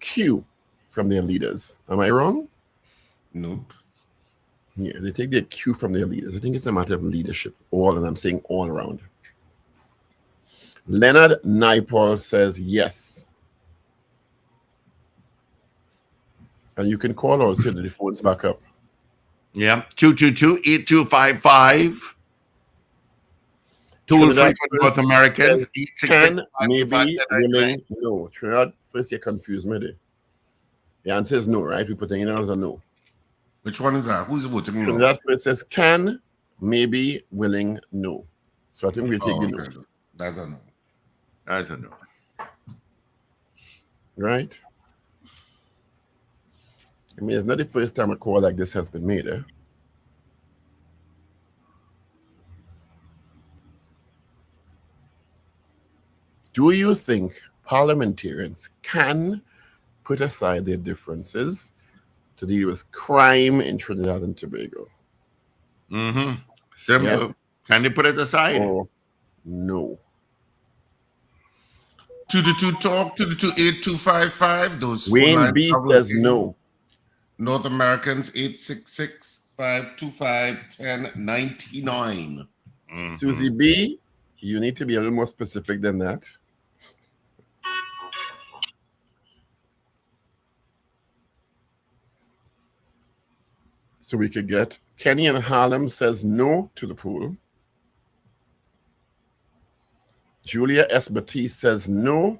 cue from their leaders. Am I wrong? Nope. Yeah, they take their cue from their leaders. I think it's a matter of leadership and I'm saying all around. Leonard Naipaul says yes. And you can call also, the phone's back up. Yeah, 222-8255. Toll free Trinidad for first North Americans, says 866 can, maybe, willing, no. Trinidad first, you confused me there. The answer is no, right? We're putting it as a no. Which one is that? Who's voting no? Trinidad first says can, maybe, willing, no. So I think we'll take the no. That's a no. That's a no. Right? I mean, it's not the first time a call like this has been made, eh? Do you think parliamentarians can put aside their differences to deal with crime in Trinidad and Tobago? Mm-hmm. Simple. Yes. Can they put it aside? Or no? 222 talk, 222-8255. Those phone Wayne lines B are says working. no. North Americans 866-525-1099. Susie B, you need to be a little more specific than that. So we could get Kenny in Harlem says no to the pool. Julia S. Batiste says no.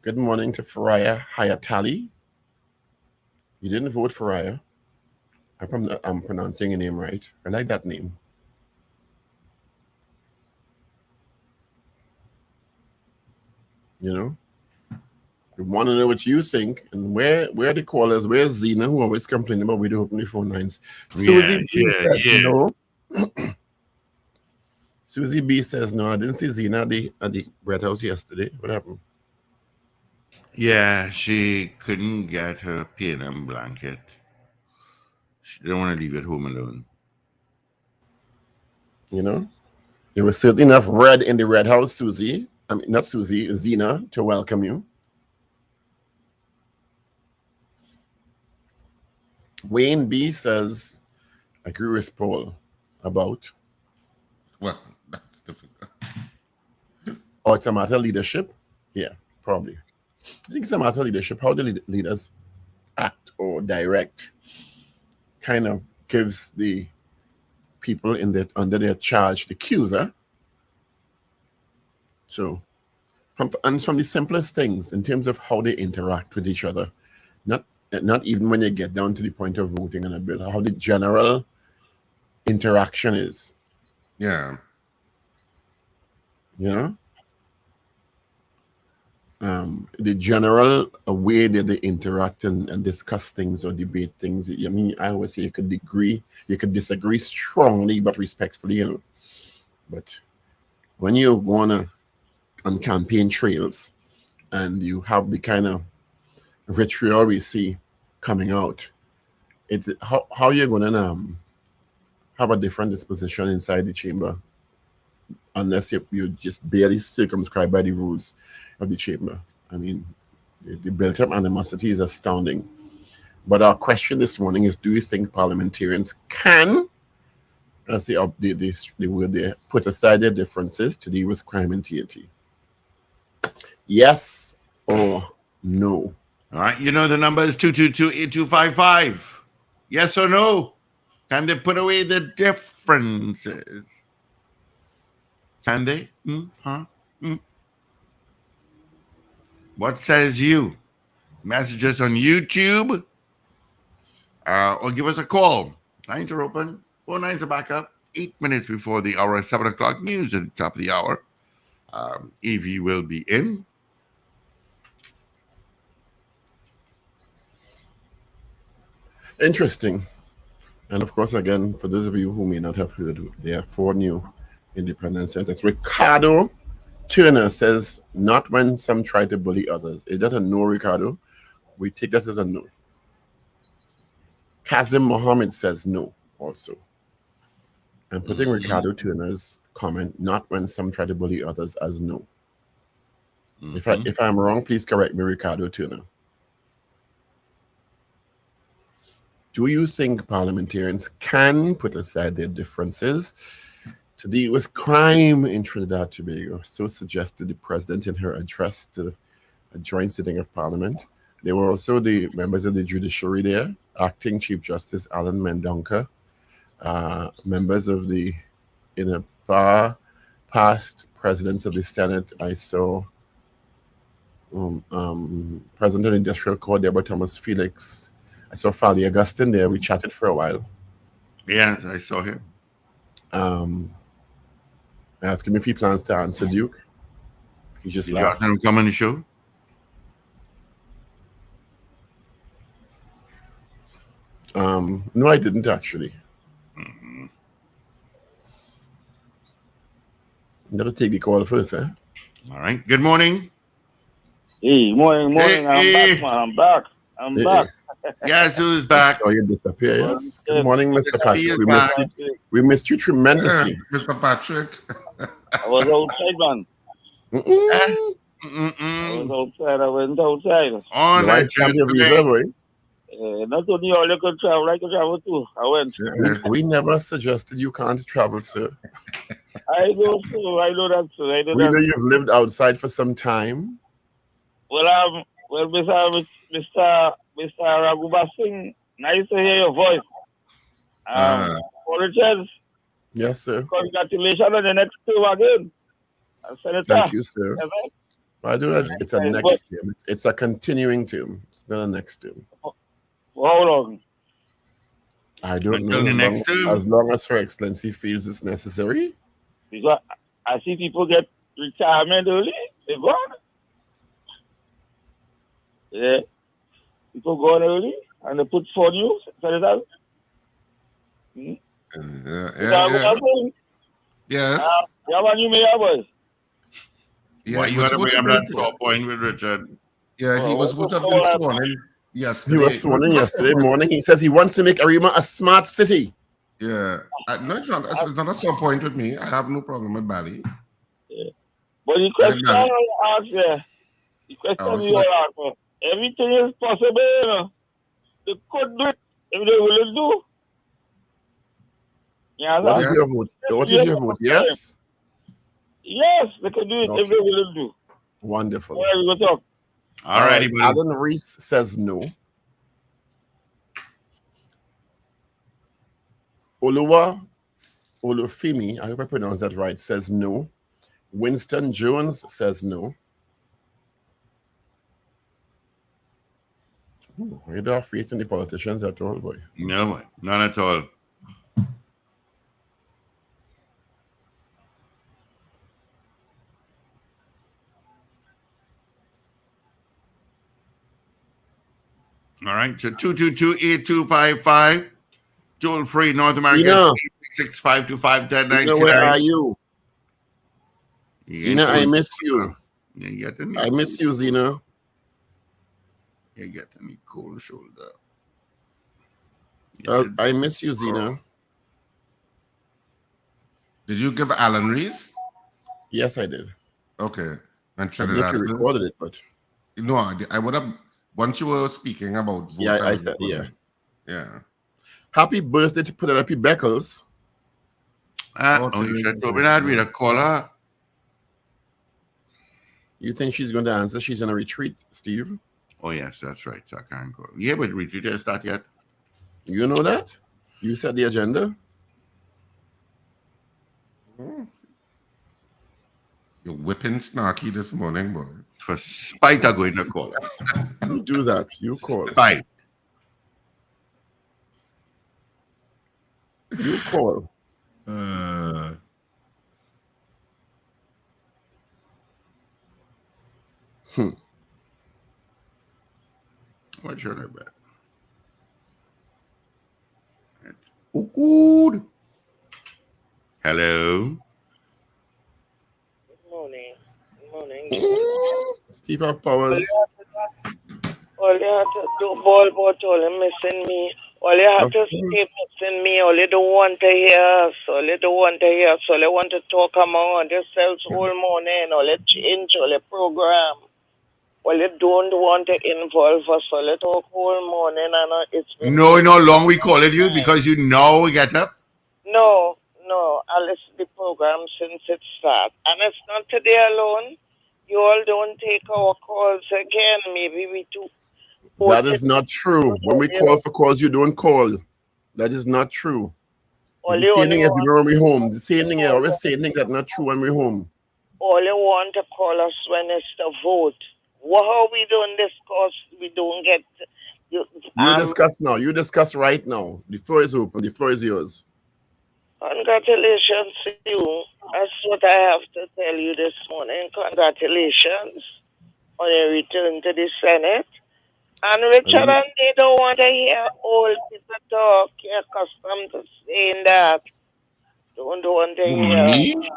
Good morning to Faraya Hayatali. You didn't vote Faraya. I'm pronouncing your name right. I like that name. You know? We want to know what you think. And where are the callers? Where's Zena, who always complaining about we don't open the phone lines? Susie B says no. Susie B says no. I didn't see Zena at the Bread House yesterday. What happened? Yeah, she couldn't get her P&M blanket. She didn't want to leave it home alone. You know? There was certainly enough red in the Red House, Susie. I mean, not Susie, Zena, to welcome you. Wayne B says, I agree with Paul about. Well, that's difficult. Oh, it's a matter of leadership? Yeah, probably. I think it's a matter of leadership. How the leaders act or direct kind of gives the people under their charge the cues, huh? So, from the simplest things in terms of how they interact with each other, not even when you get down to the point of voting on a bill, how the general interaction is. Yeah. You know? The general way that they interact and discuss things or debate things. I mean, I always say you could disagree strongly but respectfully, you know. But when you go on campaign trails and you have the kind of vitriol we see coming out, how you're going to have a different disposition inside the chamber unless you just barely circumscribed by the rules of the chamber. I mean, the built-up animosity is astounding. But our question this morning is, do you think parliamentarians can, as the word there, put aside their differences to deal with crime and TNT? Yes or no? All right, you know the number is 222-8255. Yes or no? Can they put away the differences? Can they? What says you? Messages on YouTube, or give us a call. Lines are open. Phone lines are back up. 8 minutes before the hour, 7 o'clock news at the top of the hour. Evie will be in. Interesting. And of course, again, for those of you who may not have heard, there are 4 new independent senators. Ricardo Turner says, not when some try to bully others. Is that a no, Ricardo? We take that as a no. Kazim Mohammed says no also. I'm putting Ricardo Turner's comment, not when some try to bully others, as no. If I'm wrong, please correct me, Ricardo Turner. Do you think parliamentarians can put aside their differences to deal with crime in Trinidad and Tobago? So suggested the president in her address to a joint sitting of Parliament. There were also the members of the judiciary there, acting Chief Justice Alan Mendonca, members of the past presidents of the Senate. I saw President of the Industrial Court, Deborah Thomas Felix. I saw Fali Augustine there. We chatted for a while. Yeah, I saw him. I asked him if he plans to answer Duke. He just Did you laughed. ask him to come on the show? No, I didn't actually. Mm-hmm. I'm gonna take the call first, eh? All right. Good morning. Hey, morning. Hey, I'm hey. back, man. I'm back. Yes, who's back? Oh, you disappear, yes. Good morning, Mr. Mr. P Patrick. is We back. missed you. We missed you tremendously. Mr. Patrick. I was outside, man. Mm-mm. I went outside. On You a like stamp your visa, boy? Not only all you could travel, I could travel too. I went. We never suggested you can't travel, sir. I know, sir. I know that, sir. We know you've lived outside for some time. Well, Mr. Raghuba Singh, nice to hear your voice. Richards, Yes, sir. congratulations on the next term again. Senator. Thank you, sir. Yes, sir. I do that. It's a next term. It's a continuing term. It's not a next term. For how long? I don't Until know. the next term. As long as Her Excellency feels it's necessary. Because I see people get retirement early. They gone. Yeah. People go on early and they put for you. Senator. Yeah. Yeah, Yes. man, you may have boys. Yeah, Why he you was got to bring supposed up to that sore point with Richard? Yeah, he was supposed to have been sworn in yesterday. He was sworn in yesterday morning. He says he wants to make Arima a smart city. Yeah. No, it's not a sore point with me. I have no problem with Bali. Yeah. But the question you ask there, everything is possible, you know. They could do it if they will do. Yeah, What is your vote? What is your vote? Yes? Yes, they could do it if they will do. Wonderful. Where we go talk? All righty, buddy. Alan Reese says no. Olufemi, I hope I pronounced that right, says no. Winston Jones says no. You don't have faith in the politicians at all, boy. No, none at all. All right, so 222-8255, toll free North America, 866-525-1099. Where are you? Zena, I miss you. I miss you, Zena. You get me cold shoulder. I miss you, Zena. Did you give Alan Reese? Yes, I did. Okay. And I don't know if you recorded it, but no, I would have. Once you were speaking about votes, yeah, I said yeah. Yeah. Happy birthday to Penelope Beckles. You should told me that we'd a caller. You think she's going to answer? She's in a retreat, Steve. Oh yes, that's right. So I can't go. Yeah, but retreat has started yet. You know that? You set the agenda. You're whipping snarky this morning, boy. For spite of going to call. You do that. You call. Spite. You call. What should I bet? Good. Hello. Good morning. Steve of Powers. All you have to do, ball, all you missing me. All you have to keep missing me. All you don't want to hear us. All you don't want to hear us. All you want to talk among yourselves all morning. All you change all your program. All you don't want to involve us. All you talk all morning. And it's No, long we called you because you know we get up. No. I listen to the program since it started. And it's not today alone. You all don't take our calls again. Maybe we do. That is not true. When we call for calls, you don't call. That is not true. All The you same only thing as want, when we're home. The same thing, always saying things that are not true when we're home. all you want to call us when it's the vote. How we don't discuss, we don't get. You discuss now. You discuss right now. The floor is open. The floor is yours. Congratulations to you. That's what I have to tell you this morning. Congratulations on your return to the Senate. And Richard, and they don't want to hear old people talk. You're accustomed to saying that. Don't want to Who, hear me?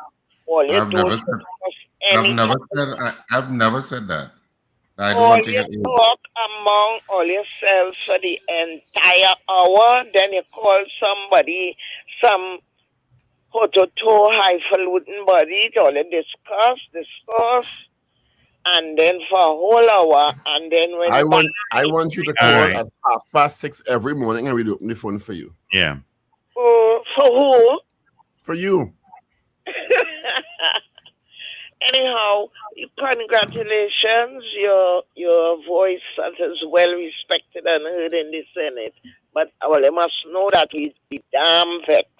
all you I've don't never said. discuss I've any. never said. I've never said that. I don't All want to you hear you. talk among all yourselves for the entire hour, then you call somebody, some toe highfalutin body, to all you discuss, and then for a whole hour, and then when I want you to All call right. at 6:30 every morning, and we'll open the phone for you. Yeah. for who? For you. Anyhow, congratulations. Your voice is well respected and heard in the Senate. But well, you must know that we be damn vexed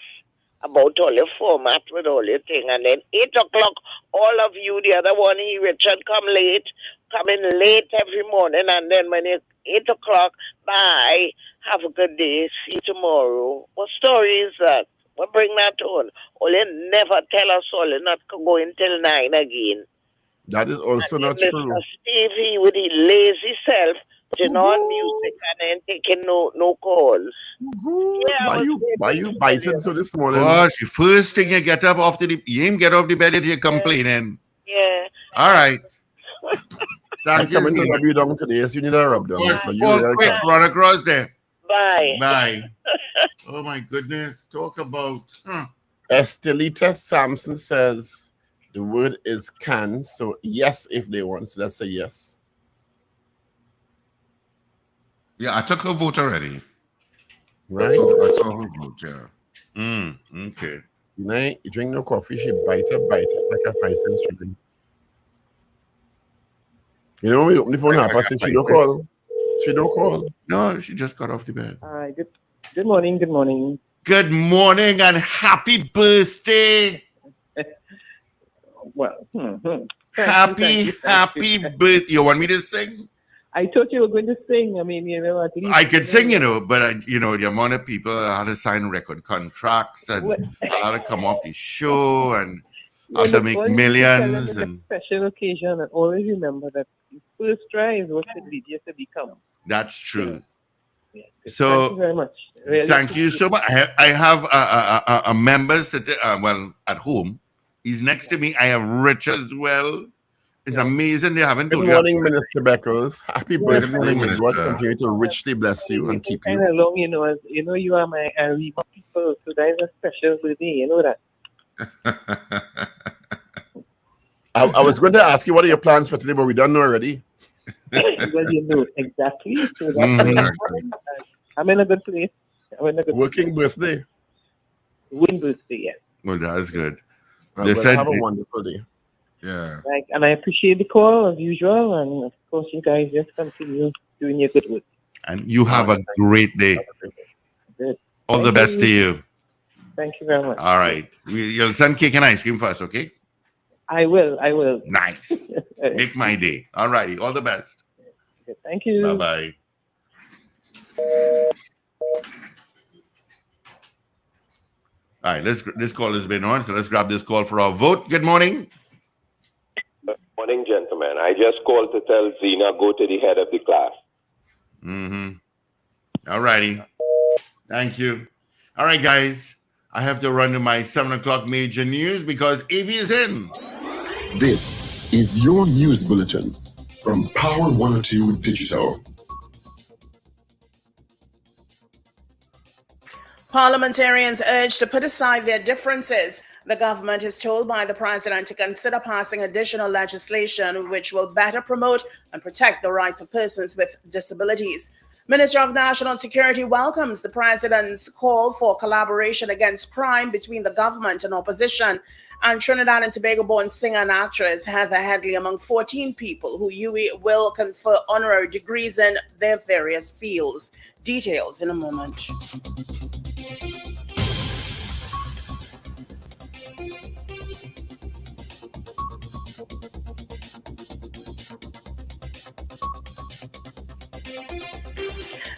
about all your format with all your thing. And then 8 o'clock, all of you, the other one, Richard, come in late every morning. And then when it's 8 o'clock, bye. Have a good day. See you tomorrow. What story is that? What bring that on? Only never tell us all not going till 9 again. That is also And not then true. Mr. Stevie with his lazy self putting on music and then taking no calls. Yeah, I Why was you waiting to tell biting you. so this morning? Gosh, the first thing you get up after you ain't get off the bed, you're complaining. Yeah. All right. I Thank you, coming to Zena. rub you down today, so you need a rub down. But you Call really quick, can't. run across there. Bye. Bye. Oh my goodness. Talk about Estelita Sampson says the word is can, so yes if they want. So that's a yes. Yeah, I took her vote already. Right? I saw her vote. Yeah. okay. You drink no coffee, she bite it like a 5 cent shilling. You know, when we open the phone, she don't call. She don't call. No, she just got off the bed. Good morning. Good morning. Good morning and happy birthday. Well, Happy birthday. You want me to sing? I thought you were going to sing. I mean, at least I could sing, but the amount of people I had to sign record contracts and I had to come off the show and I had to make millions. And special occasion, and always remember that the first try is what could lead you to become. that's true. Yeah. So thank you very much. Really thank you so much. I have a member sitting, at home. He's next to me. I have Rich as well. It's amazing they haven't Good told morning, Minister Beckles. Happy birthday. morning, May God Minister. continue to richly bless you and keep kind you. of long, as you are my Arima people, so that is a special birthday. You know that. I was going to ask you what are your plans for today, but we don't know already. Well, you know exactly. So that's I'm in a good place. Working birthday. Win birthday, yes. Well, that's good. Well, said- have a wonderful day. Yeah. And I appreciate the call as usual, and of course you guys just continue doing your good work. And you have a great day. Good. All the Thank best you. to you. Thank you very much. All right. You'll send cake and ice cream first, okay? I will. Nice. Make my day. All righty. All the best. Thank you. Bye-bye. All right, this call has been on, so let's grab this call for our vote. Good morning. Morning, gentlemen. I just called to tell Zena go to the head of the class. All righty. Thank you. All right, guys. I have to run to my 7 o'clock major news because Evie is in. This is your news bulletin from Power 102 Digital. Parliamentarians urged to put aside their differences. The government is told by the president to consider passing additional legislation which will better promote and protect the rights of persons with disabilities. Minister of National Security welcomes the president's call for collaboration against crime between the government and opposition. And Trinidad and Tobago-born singer and actress Heather Headley among 14 people who UWI will confer honorary degrees in their various fields. Details in a moment.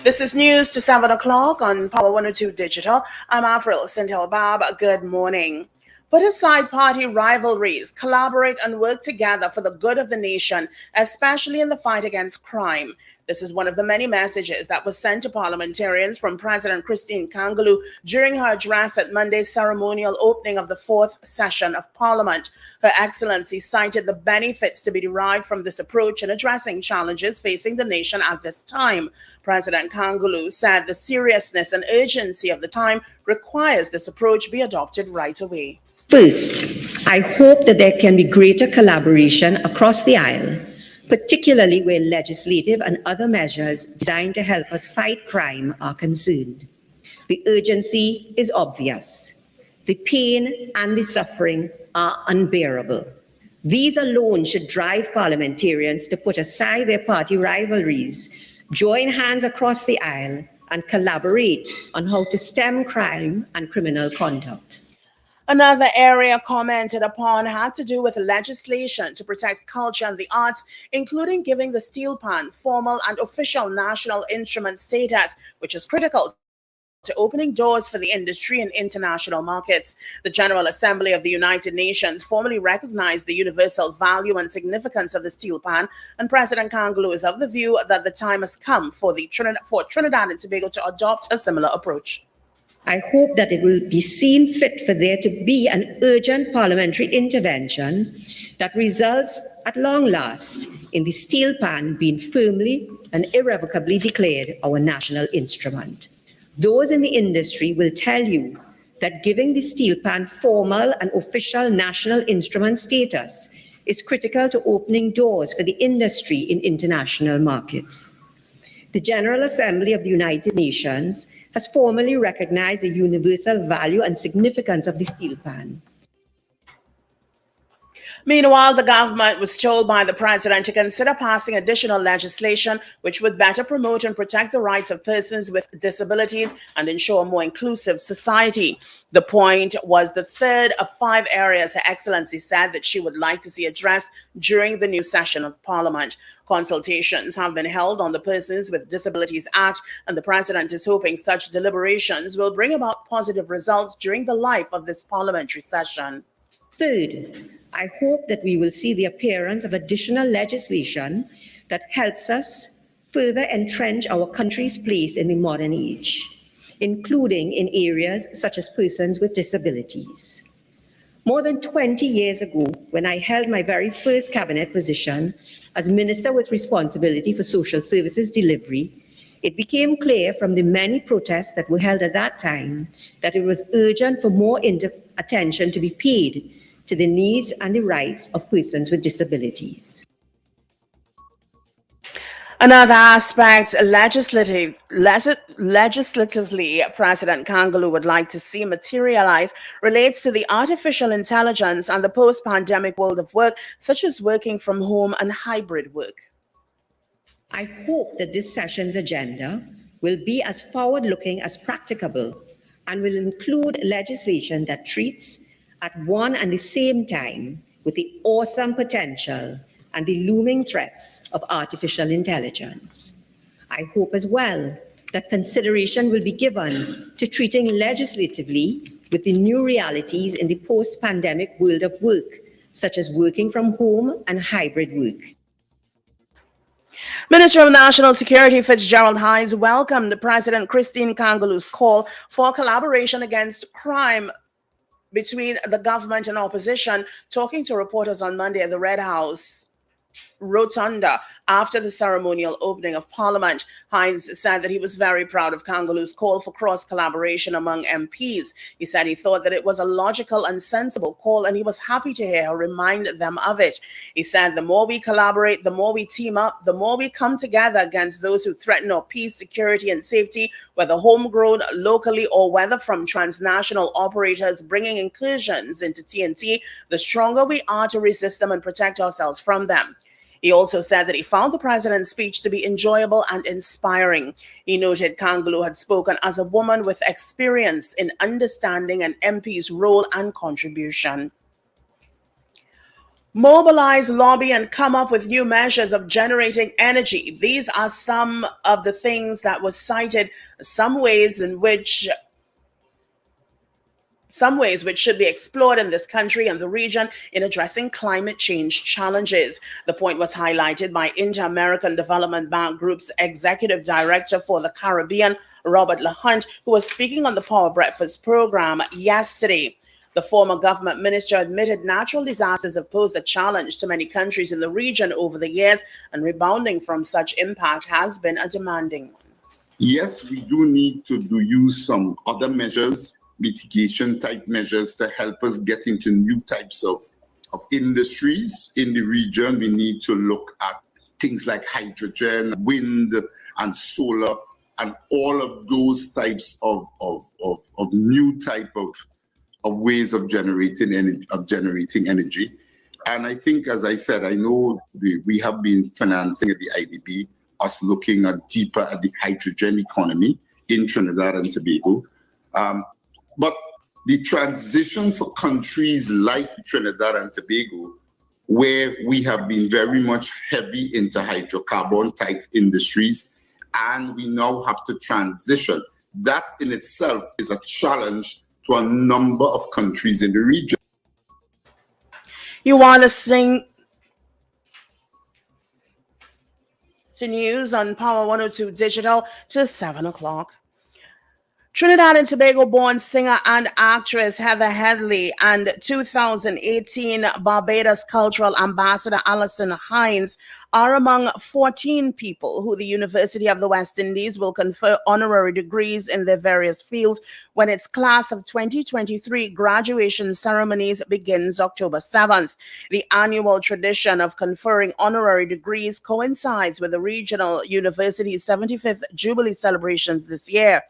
This is news to 7 o'clock on Power 102 Digital. I'm Avril Sintel-Bab. Good morning. Put aside party rivalries, collaborate and work together for the good of the nation, especially in the fight against crime. This is one of the many messages that was sent to parliamentarians from President Christine Kangaloo during her address at Monday's ceremonial opening of the fourth session of Parliament. Her Excellency cited the benefits to be derived from this approach in addressing challenges facing the nation at this time. President Kangaloo said the seriousness and urgency of the time requires this approach be adopted right away. First, I hope that there can be greater collaboration across the aisle, particularly where legislative and other measures designed to help us fight crime are concerned. The urgency is obvious. The pain and the suffering are unbearable. These alone should drive parliamentarians to put aside their party rivalries, join hands across the aisle, and collaborate on how to stem crime and criminal conduct. Another area commented upon had to do with legislation to protect culture and the arts, including giving the steel pan formal and official national instrument status, which is critical to opening doors for the industry in international markets. The General Assembly of the United Nations formally recognized the universal value and significance of the steel pan, and President Kangaloo is of the view that the time has come for Trinidad and Tobago to adopt a similar approach. I hope that it will be seen fit for there to be an urgent parliamentary intervention that results at long last in the steel pan being firmly and irrevocably declared our national instrument. Those in the industry will tell you that giving the steel pan formal and official national instrument status is critical to opening doors for the industry in international markets. The General Assembly of the United Nations has formally recognized the universal value and significance of the steel pan. Meanwhile, the government was told by the president to consider passing additional legislation which would better promote and protect the rights of persons with disabilities and ensure a more inclusive society. The point was the third of 5 areas Her Excellency said that she would like to see addressed during the new session of Parliament. Consultations have been held on the Persons with Disabilities Act, and the president is hoping such deliberations will bring about positive results during the life of this parliamentary session. Third, I hope that we will see the appearance of additional legislation that helps us further entrench our country's place in the modern age, including in areas such as persons with disabilities. More than 20 years ago, when I held my very first cabinet position as Minister with responsibility for social services delivery, it became clear from the many protests that were held at that time that it was urgent for more attention to be paid to the needs and the rights of persons with disabilities. Another aspect, legislatively, President Kangaloo would like to see materialize relates to the artificial intelligence and the post-pandemic world of work, such as working from home and hybrid work. I hope that this session's agenda will be as forward-looking as practicable and will include legislation that treats at one and the same time with the awesome potential and the looming threats of artificial intelligence. I hope as well that consideration will be given to treating legislatively with the new realities in the post-pandemic world of work, such as working from home and hybrid work. Minister of National Security Fitzgerald Hines welcomed President Christine Kangaloo's call for collaboration against crime between the government and opposition, talking to reporters on Monday at the Red House. Rotunda after the ceremonial opening of Parliament. Hines said that he was very proud of Kangalu's call for cross-collaboration among MPs. He said he thought that it was a logical and sensible call, and he was happy to hear her remind them of it. He said the more we collaborate, the more we team up, the more we come together against those who threaten our peace, security, and safety, whether homegrown, locally, or whether from transnational operators bringing incursions into TNT, the stronger we are to resist them and protect ourselves from them. He also said that he found the president's speech to be enjoyable and inspiring. He noted Kangalu had spoken as a woman with experience in understanding an MP's role and contribution. Mobilize, lobby, and come up with new measures of generating energy. These are some of the things that were cited, some ways which should be explored in this country and the region in addressing climate change challenges. The point was highlighted by Inter-American Development Bank Group's Executive Director for the Caribbean, Robert LaHunt, who was speaking on the Power Breakfast program yesterday. The former government minister admitted natural disasters have posed a challenge to many countries in the region over the years, and rebounding from such impact has been a demanding one. Yes, we do need to use some other measures, mitigation type measures, to help us get into new types of industries in the region. We need to look at things like hydrogen, wind, and solar, and all of those types of new type of ways of generating energy. And I think, as I said, I know we have been financing at the IDB, us looking at deeper at the hydrogen economy in Trinidad and Tobago. But the transition for countries like Trinidad and Tobago, where we have been very much heavy into hydrocarbon type industries, and we now have to transition, that in itself is a challenge to a number of countries in the region. You want to sing to news on Power 102 Digital till 7 o'clock. Trinidad and Tobago born singer and actress Heather Headley and 2018 Barbados Cultural Ambassador Alison Hines are among 14 people who the University of the West Indies will confer honorary degrees in their various fields when its class of 2023 graduation ceremonies begins October 7th. The annual tradition of conferring honorary degrees coincides with the regional university's 75th Jubilee celebrations this year.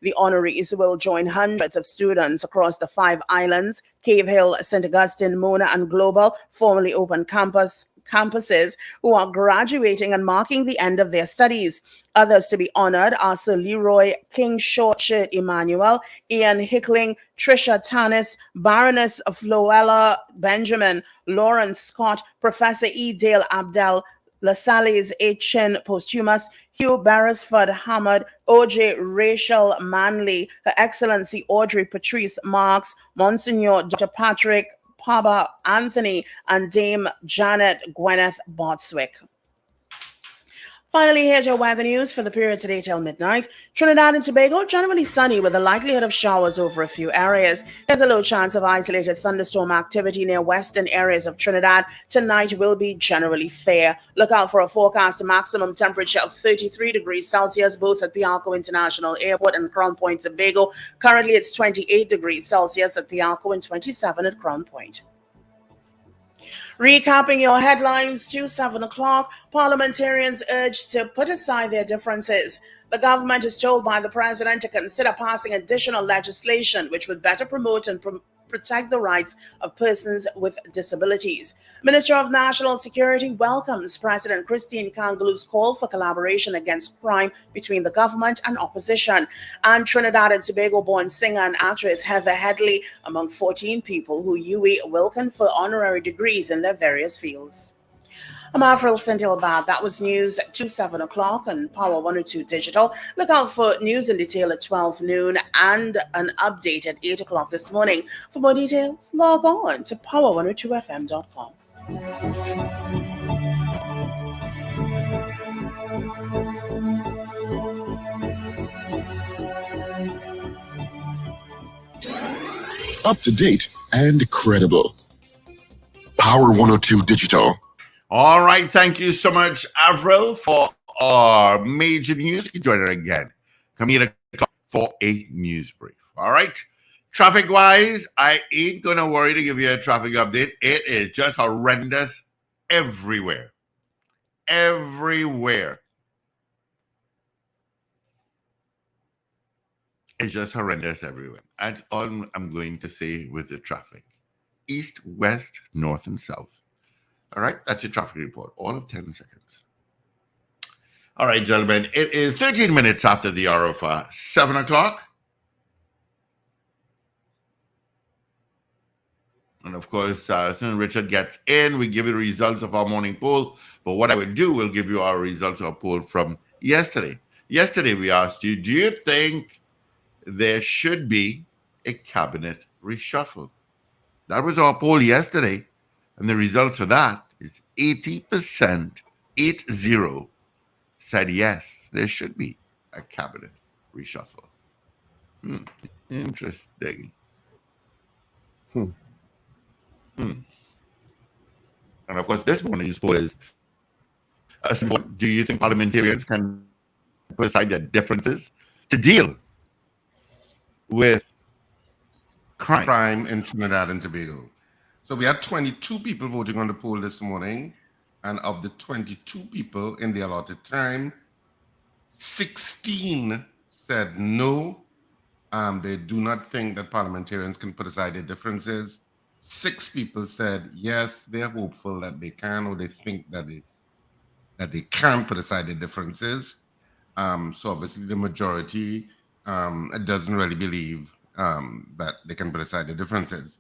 The honorees will join hundreds of students across the 5 islands, Cave Hill, St. Augustine, Mona, and Global, formerly open campuses, who are graduating and marking the end of their studies. Others to be honored are Sir Leroy King Shortshirt Emmanuel, Ian Hickling, Trisha Tannis, Baroness Floella Benjamin, Lawrence Scott, Professor E. Dale Abdel, LaSalle's A. Chin posthumous, Hugh Beresford Hamad, O.J. Rachel Manley, Her Excellency Audrey Patrice Marks, Monsignor Dr. Patrick Paba Anthony, and Dame Janet Gwyneth Botswick. Finally, here's your weather news for the period today till midnight. Trinidad and Tobago, generally sunny with the likelihood of showers over a few areas. There's a low chance of isolated thunderstorm activity near western areas of Trinidad. Tonight will be generally fair. Look out for a forecast maximum temperature of 33 degrees Celsius, both at Piarco International Airport and Crown Point, Tobago. Currently, it's 28 degrees Celsius at Piarco and 27 at Crown Point. Recapping your headlines to 7 o'clock, parliamentarians urged to put aside their differences. The government is told by the president to consider passing additional legislation which would better promote and protect the rights of persons with disabilities. Minister of National Security welcomes President Christine Kangalu's call for collaboration against crime between the government and opposition. And Trinidad and Tobago-born singer and actress Heather Headley among 14 people who UWI will confer honorary degrees in their various fields. I'm Afril Sentilbab. That was news to 7 o'clock on Power 102 Digital. Look out for news in detail at 12 noon and an update at 8 o'clock this morning. For more details, log on to power102fm.com. Up to date and credible. Power 102 Digital. All right. Thank you so much, Avril, for our major news. You can join her again. Come 8 o'clock for a news brief. All right. Traffic wise, I ain't going to worry to give you a traffic update. It is just horrendous everywhere. Everywhere. It's just horrendous everywhere. That's all I'm going to say with the traffic. East, west, north, and south. All right, that's your traffic report, all of 10 seconds. All right, gentlemen, it is 13 minutes after the hour of 7 o'clock. And of course, as soon as Richard gets in, we give you the results of our morning poll. But what I will do, we'll give you our results of our poll from yesterday. Yesterday, we asked you, do you think there should be a cabinet reshuffle? That was our poll yesterday. And the results for that is 80%, 80, said yes, there should be a cabinet reshuffle. Interesting. And of course, this morning's poll is, do you think parliamentarians can put aside their differences to deal with crime in Trinidad and Tobago? So we had 22 people voting on the poll this morning, and of the 22 people in the allotted time, 16 said no. They do not think that parliamentarians can put aside their differences. 6 people said yes, they're hopeful that they can, or they think that they can put aside their differences. So obviously the majority doesn't really believe that they can put aside their differences.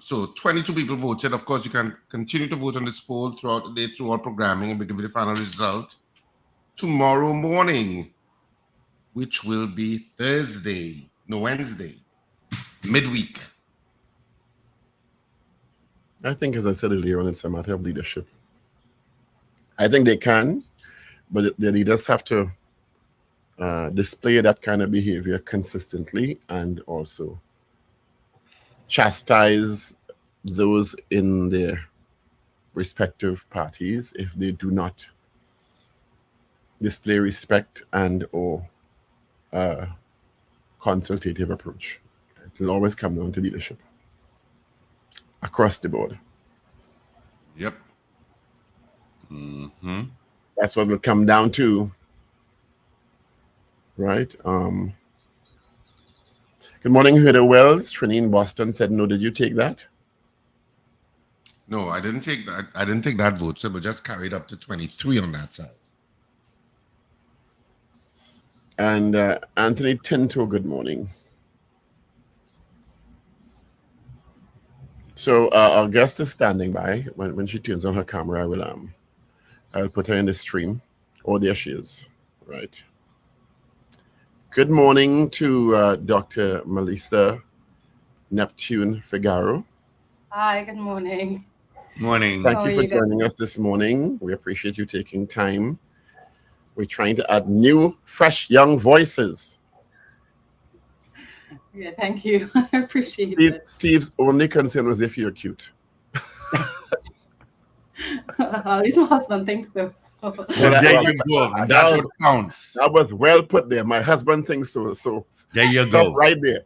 So 22 people voted. Of course, you can continue to vote on this poll throughout the day through our programming, and we'll give you the final result tomorrow morning, which will be Wednesday, midweek. I think, as I said earlier on, it's a matter of leadership. I think they can, but the leaders have to display that kind of behavior consistently and also chastise those in their respective parties if they do not display respect and or consultative approach. It will always come down to leadership across the board. Yep. That's what it'll come down to, right? Good morning, Huda Wells. Trini in Boston said no. Did you take that? No, I didn't take that. I didn't take that vote, so we just carried up to 23 on that side. And Anthony Tinto, good morning. So our guest is standing by. When she turns on her camera, I'll put her in the stream. Oh, there she is. Right. Good morning to Dr. Melissa Neptune Figaro. Hi, good morning. Morning. Thank you for joining us this morning. We appreciate you taking time. We're trying to add new, fresh, young voices. Yeah, thank you. I appreciate it. Steve's only concern was if you're cute. At least my husband thinks so. Well, there you go. And that's what counts. That was well put there. My husband thinks so. So there you stop go. Right there.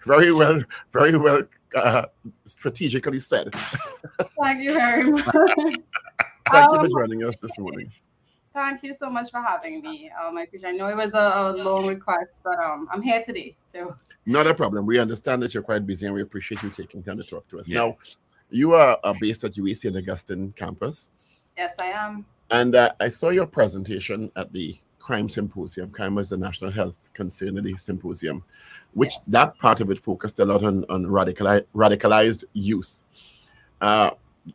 Very well, strategically said. Thank you very much. Thank you for joining us this morning. Thank you so much for having me. I know it was a long request, but I'm here today. So not a problem. We understand that you're quite busy, and we appreciate you taking time to talk to us. Yeah. Now, you are based at UAC in Augustine campus. Yes, I am. And I saw your presentation at the Crime Symposium. Crime was the national health concern of the symposium, which that part of it focused a lot on radicalized youth.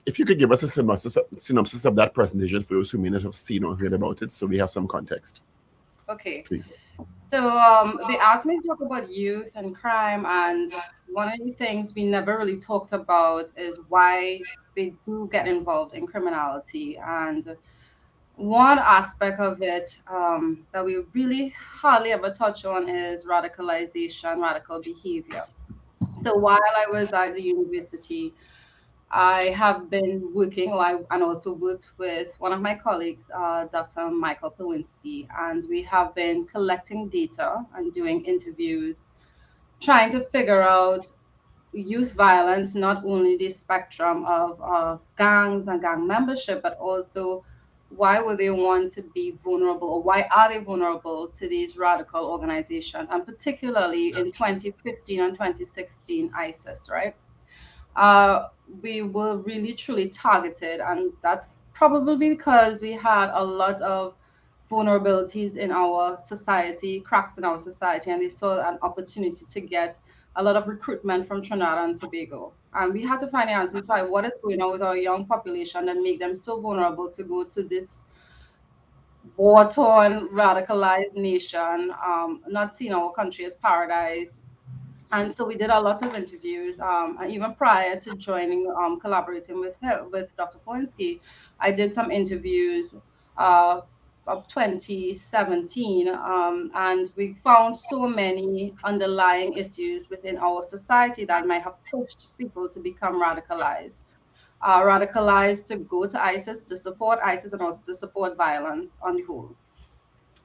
If you could give us a synopsis of that presentation for those who may not have seen or heard about it, so we have some context. Okay. Please. So they asked me to talk about youth and crime, and one of the things we never really talked about is why they do get involved in criminality. And one aspect of it that we really hardly ever touch on is radicalization, radical behavior. So while I was at the university, I have been working, and also worked with one of my colleagues, Dr. Michael Pawinski, and we have been collecting data and doing interviews, trying to figure out youth violence, not only the spectrum of gangs and gang membership, but also why would they want to be vulnerable, or why are they vulnerable to these radical organizations, and particularly in 2015 and 2016 ISIS, right? uh, we were really truly targeted, and that's probably because we had a lot of vulnerabilities in our society, cracks in our society, and they saw an opportunity to get a lot of recruitment from Trinidad and Tobago. And we had to find the answers by what is going on with our young population and make them so vulnerable to go to this war-torn, radicalized nation, not seeing our country as paradise. And so we did a lot of interviews, and even prior to joining, collaborating with her, with Dr. Poinski, I did some interviews uh, of 2017, and we found so many underlying issues within our society that might have pushed people to become radicalized. Radicalized to go to ISIS, to support ISIS, and also to support violence on the whole.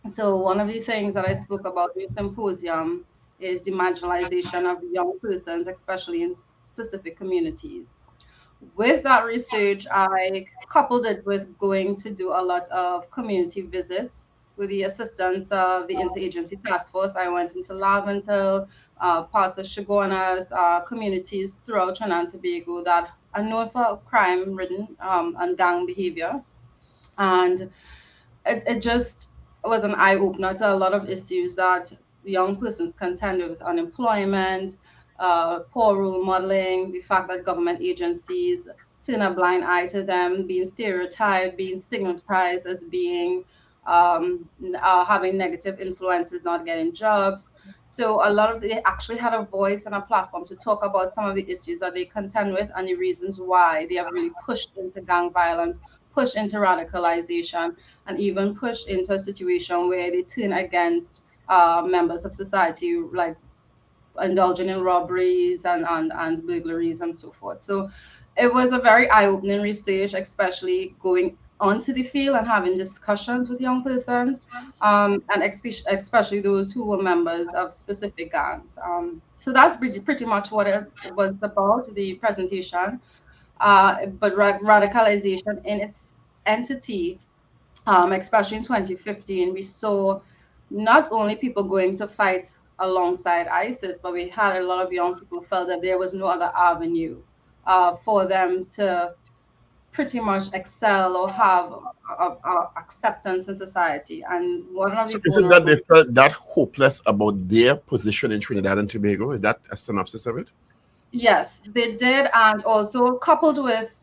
So one of the things that I spoke about in the symposium is the marginalization of young persons, especially in specific communities. With that research, I coupled it with going to do a lot of community visits with the assistance of the interagency task force. I went into Laventille, parts of Shogunas, communities throughout Trinidad and Tobago that are known for crime-ridden and gang behavior. And it just was an eye opener to a lot of issues that young persons contend with: unemployment, poor role modeling, the fact that government agencies turn a blind eye to them, being stereotyped, being stigmatized as being having negative influences, not getting jobs. So a lot of they actually had a voice and a platform to talk about some of the issues that they contend with and the reasons why they have really pushed into gang violence, pushed into radicalization, and even pushed into a situation where they turn against members of society, like indulging in robberies and burglaries and so forth. So it was a very eye-opening research, especially going onto the field and having discussions with young persons, and especially those who were members of specific gangs. So that's pretty much what it was about, the presentation. But radicalization in its entity, especially in 2015, we saw not only people going to fight alongside ISIS, but we had a lot of young people felt that there was no other avenue for them to pretty much excel or have acceptance in society. And one of So the is it that vulnerable. they felt that hopeless about their position in Trinidad and Tobago? Is that a synopsis of it? Yes, they did, and also coupled with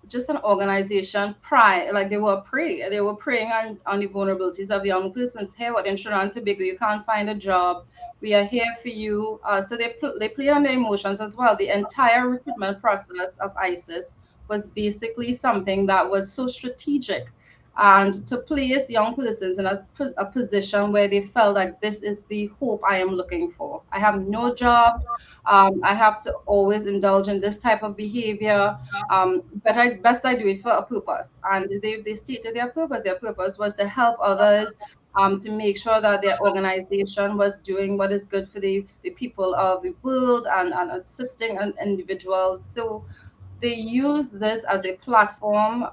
just an organization pride, like they were preying on the vulnerabilities of young persons. Hey, what in Trinidad and Tobago, you can't find a job. We are here for you. So they played on their emotions as well. The entire recruitment process of ISIS was basically something that was so strategic, and to place young persons in a position where they felt like this is the hope I am looking for. I have no job. I have to always indulge in this type of behavior, but best I do it for a purpose. And they stated their purpose. Their purpose was to help others, to make sure that their organization was doing what is good for the people of the world, and assisting individuals. So they use this as a platform,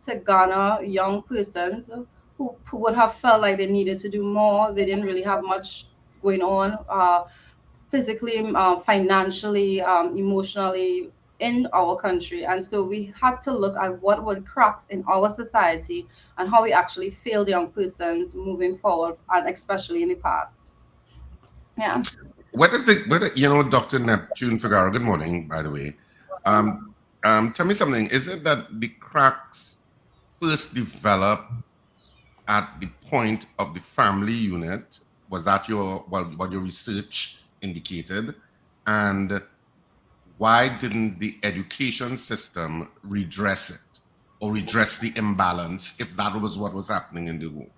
to garner young persons who would have felt like they needed to do more. They didn't really have much going on. Physically, financially, emotionally in our country. And so we had to look at what were cracks in our society and how we actually failed young persons moving forward, and especially in the past. Yeah. What is Dr. Neptune Figaro, good morning, by the way. Tell me something. Is it that the cracks first developed at the point of the family unit? Was that what your research indicated? And why didn't the education system redress it or redress the imbalance if that was what was happening in the home?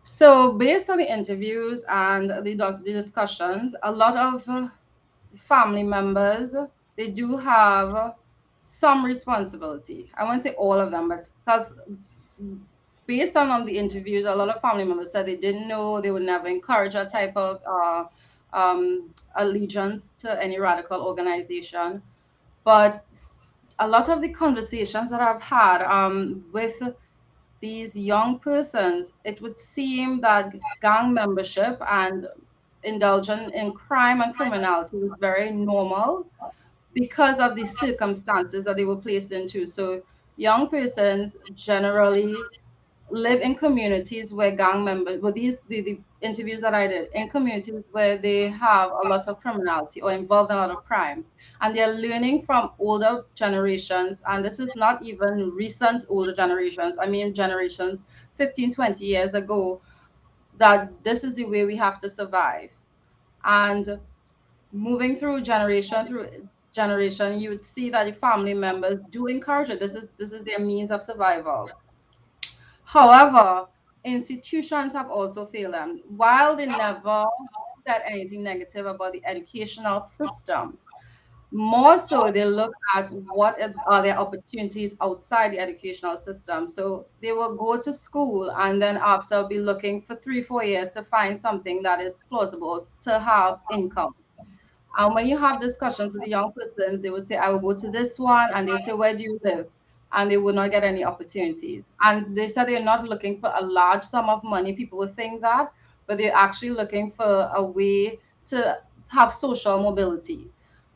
So based on the interviews and the discussions, a lot of family members they do have some responsibility. I won't say all of them, but because based on the interviews, a lot of family members said they didn't know, they would never encourage a type of allegiance to any radical organization. But a lot of the conversations that I've had with these young persons, it would seem that gang membership and indulgence in crime and criminality was very normal because of the circumstances that they were placed into. So young persons generally live in communities where gang members, well, the interviews that I did, in communities where they have a lot of criminality or involved in a lot of crime. And they're learning from older generations. And this is not even recent older generations. I mean, generations 15, 20 years ago, that this is the way we have to survive. And moving through generation, you would see that the family members do encourage it. This is their means of survival. However, institutions have also failed them. While they never said anything negative about the educational system, more so they look at what are their opportunities outside the educational system. So they will go to school and then after be looking for 3, 4 years to find something that is plausible to have income. And when you have discussions with the young persons, they will say, I will go to this one. And they'll say, where do you live? And they will not get any opportunities. And they said they're not looking for a large sum of money. People will think that, but they're actually looking for a way to have social mobility.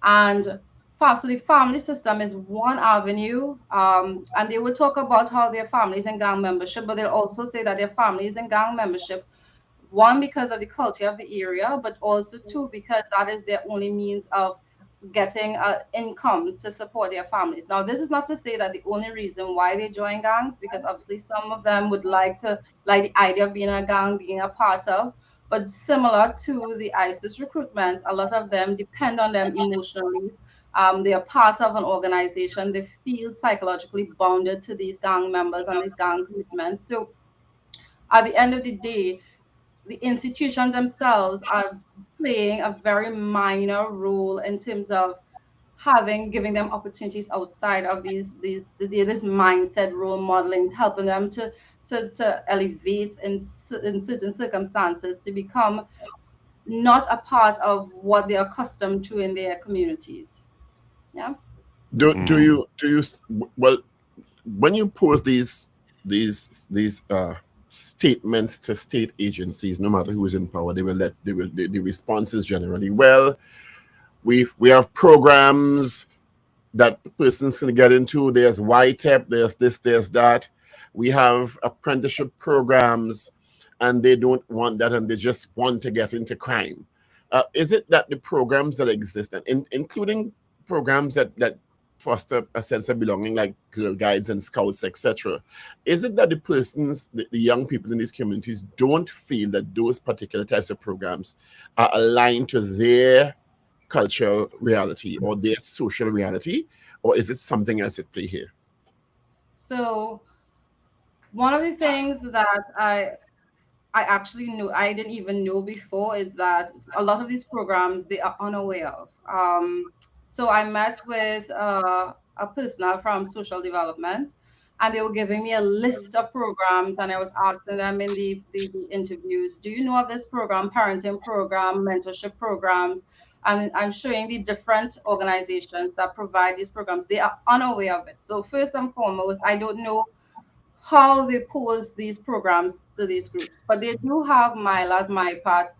And so the family system is one avenue. And they will talk about how their families in gang membership, but they'll also say that their families in gang membership, one, because of the culture of the area, but also two, because that is their only means of getting income to support their families. Now, this is not to say that the only reason why they join gangs, because obviously some of them would like the idea of being a gang, being a part of, but similar to the ISIS recruitment, a lot of them depend on them emotionally. They are part of an organization. They feel psychologically bounded to these gang members and these gang commitments. So at the end of the day, the institutions themselves are playing a very minor role in terms of giving them opportunities outside of this mindset role modeling, helping them to elevate in certain circumstances to become not a part of what they're accustomed to in their communities. Yeah. Do you well, when you pose these statements to state agencies, no matter who is in power, the response is generally, well, we have programs that persons can get into. There's YTEP, there's this, there's that. We have apprenticeship programs, and they don't want that, and they just want to get into crime. Is it that the programs that exist, and including programs that foster a sense of belonging, like Girl Guides and Scouts, etc., is it that the young people in these communities don't feel that those particular types of programs are aligned to their cultural reality or their social reality, or is it something else at play here? So one of the things that I actually knew, I didn't even know before, is that a lot of these programs they are unaware of. So I met with a person from social development, and they were giving me a list of programs, and I was asking them in the interviews, do you know of this program, parenting program, mentorship programs? And I'm showing the different organizations that provide these programs. They are unaware of it. So first and foremost, I don't know how they pose these programs to these groups. But they do have Mila, my part,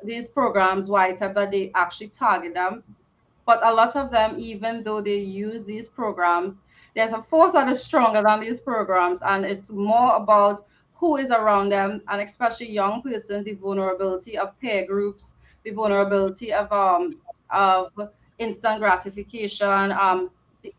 these programs, WITEP, that they actually target them. But a lot of them, even though they use these programs, there's a force that is stronger than these programs, and it's more about who is around them, and especially young persons, the vulnerability of peer groups, the vulnerability of instant gratification,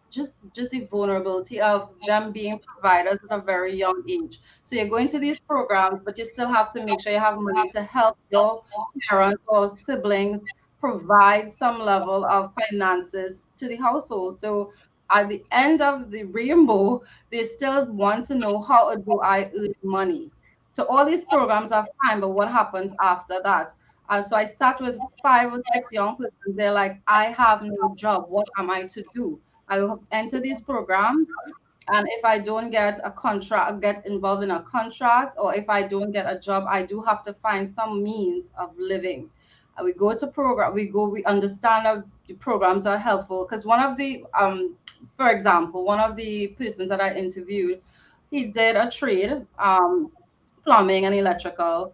just the vulnerability of them being providers at a very young age. So you're going to these programs, but you still have to make sure you have money to help your parents or siblings provide some level of finances to the household. So at the end of the rainbow, they still want to know, how do I earn money? So all these programs are fine, but what happens after that? So I sat with 5 or 6 young people. They're like, I have no job. What am I to do? I will enter these programs, and if I don't get a contract, get involved in a contract, or if I don't get a job, I do have to find some means of living. We go to program, we understand that the programs are helpful because one of the, for example, one of the persons that I interviewed, he did a trade, plumbing and electrical,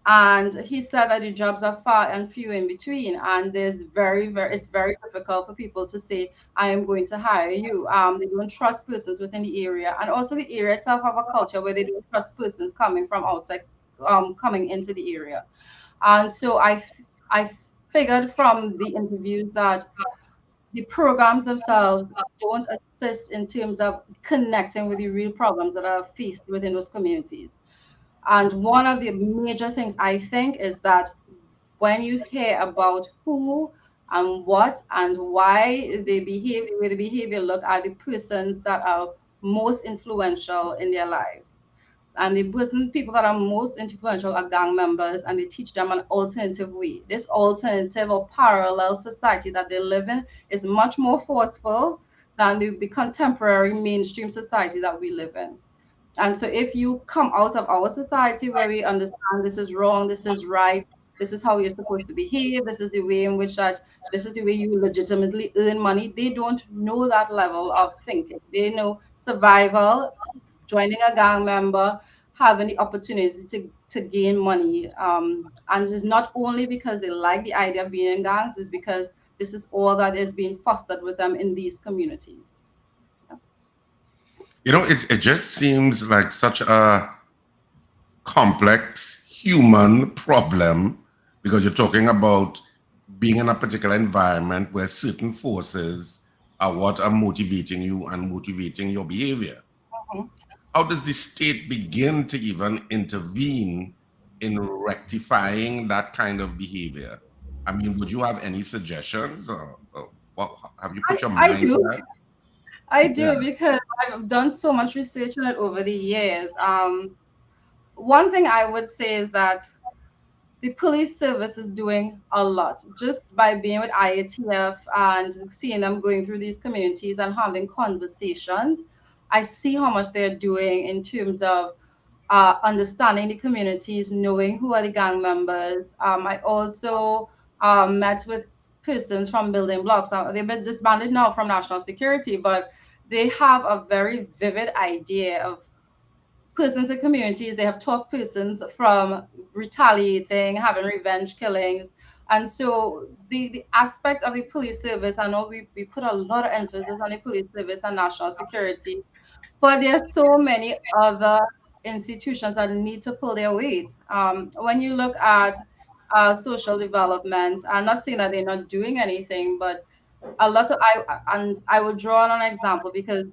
and he said that the jobs are far and few in between, and there's it's very difficult for people to say, I am going to hire you. They don't trust persons within the area, and also the area itself have a culture where they don't trust persons coming from outside, coming into the area. And so I figured from the interviews that the programs themselves don't assist in terms of connecting with the real problems that are faced within those communities. And one of the major things I think is that when you hear about who and what and why they behave the way they behave, you look at the persons that are most influential in their lives. And people that are most influential are gang members, and they teach them an alternative way. This alternative or parallel society that they live in is much more forceful than the contemporary mainstream society that we live in. And so if you come out of our society where we understand this is wrong, this is right, this is how you're supposed to behave, this is the way in which that this is the way you legitimately earn money, they don't know that level of thinking. They know survival, joining a gang member, having the opportunity to gain money. And it's not only because they like the idea of being in gangs, it's because this is all that is being fostered with them in these communities. It just seems like such a complex human problem because you're talking about being in a particular environment where certain forces are what are motivating you and motivating your behavior. Mhm. How does the state begin to even intervene in rectifying that kind of behavior? I mean, would you have any suggestions, or what have you put your I mind to do. that? I Yeah. do because I've done so much research on it over the years. One thing I would say is that the police service is doing a lot just by being with IATF and seeing them going through these communities and having conversations. I see how much they're doing in terms of understanding the communities, knowing who are the gang members. I also met with persons from building blocks. They've been disbanded now from national security, but they have a very vivid idea of persons in communities. They have taught persons from retaliating, having revenge killings. And so the aspect of the police service, I know we put a lot of emphasis on the police service and national security, but there are so many other institutions that need to pull their weight. When you look at social development, I'm not saying that they're not doing anything, but a lot of I will draw on an example because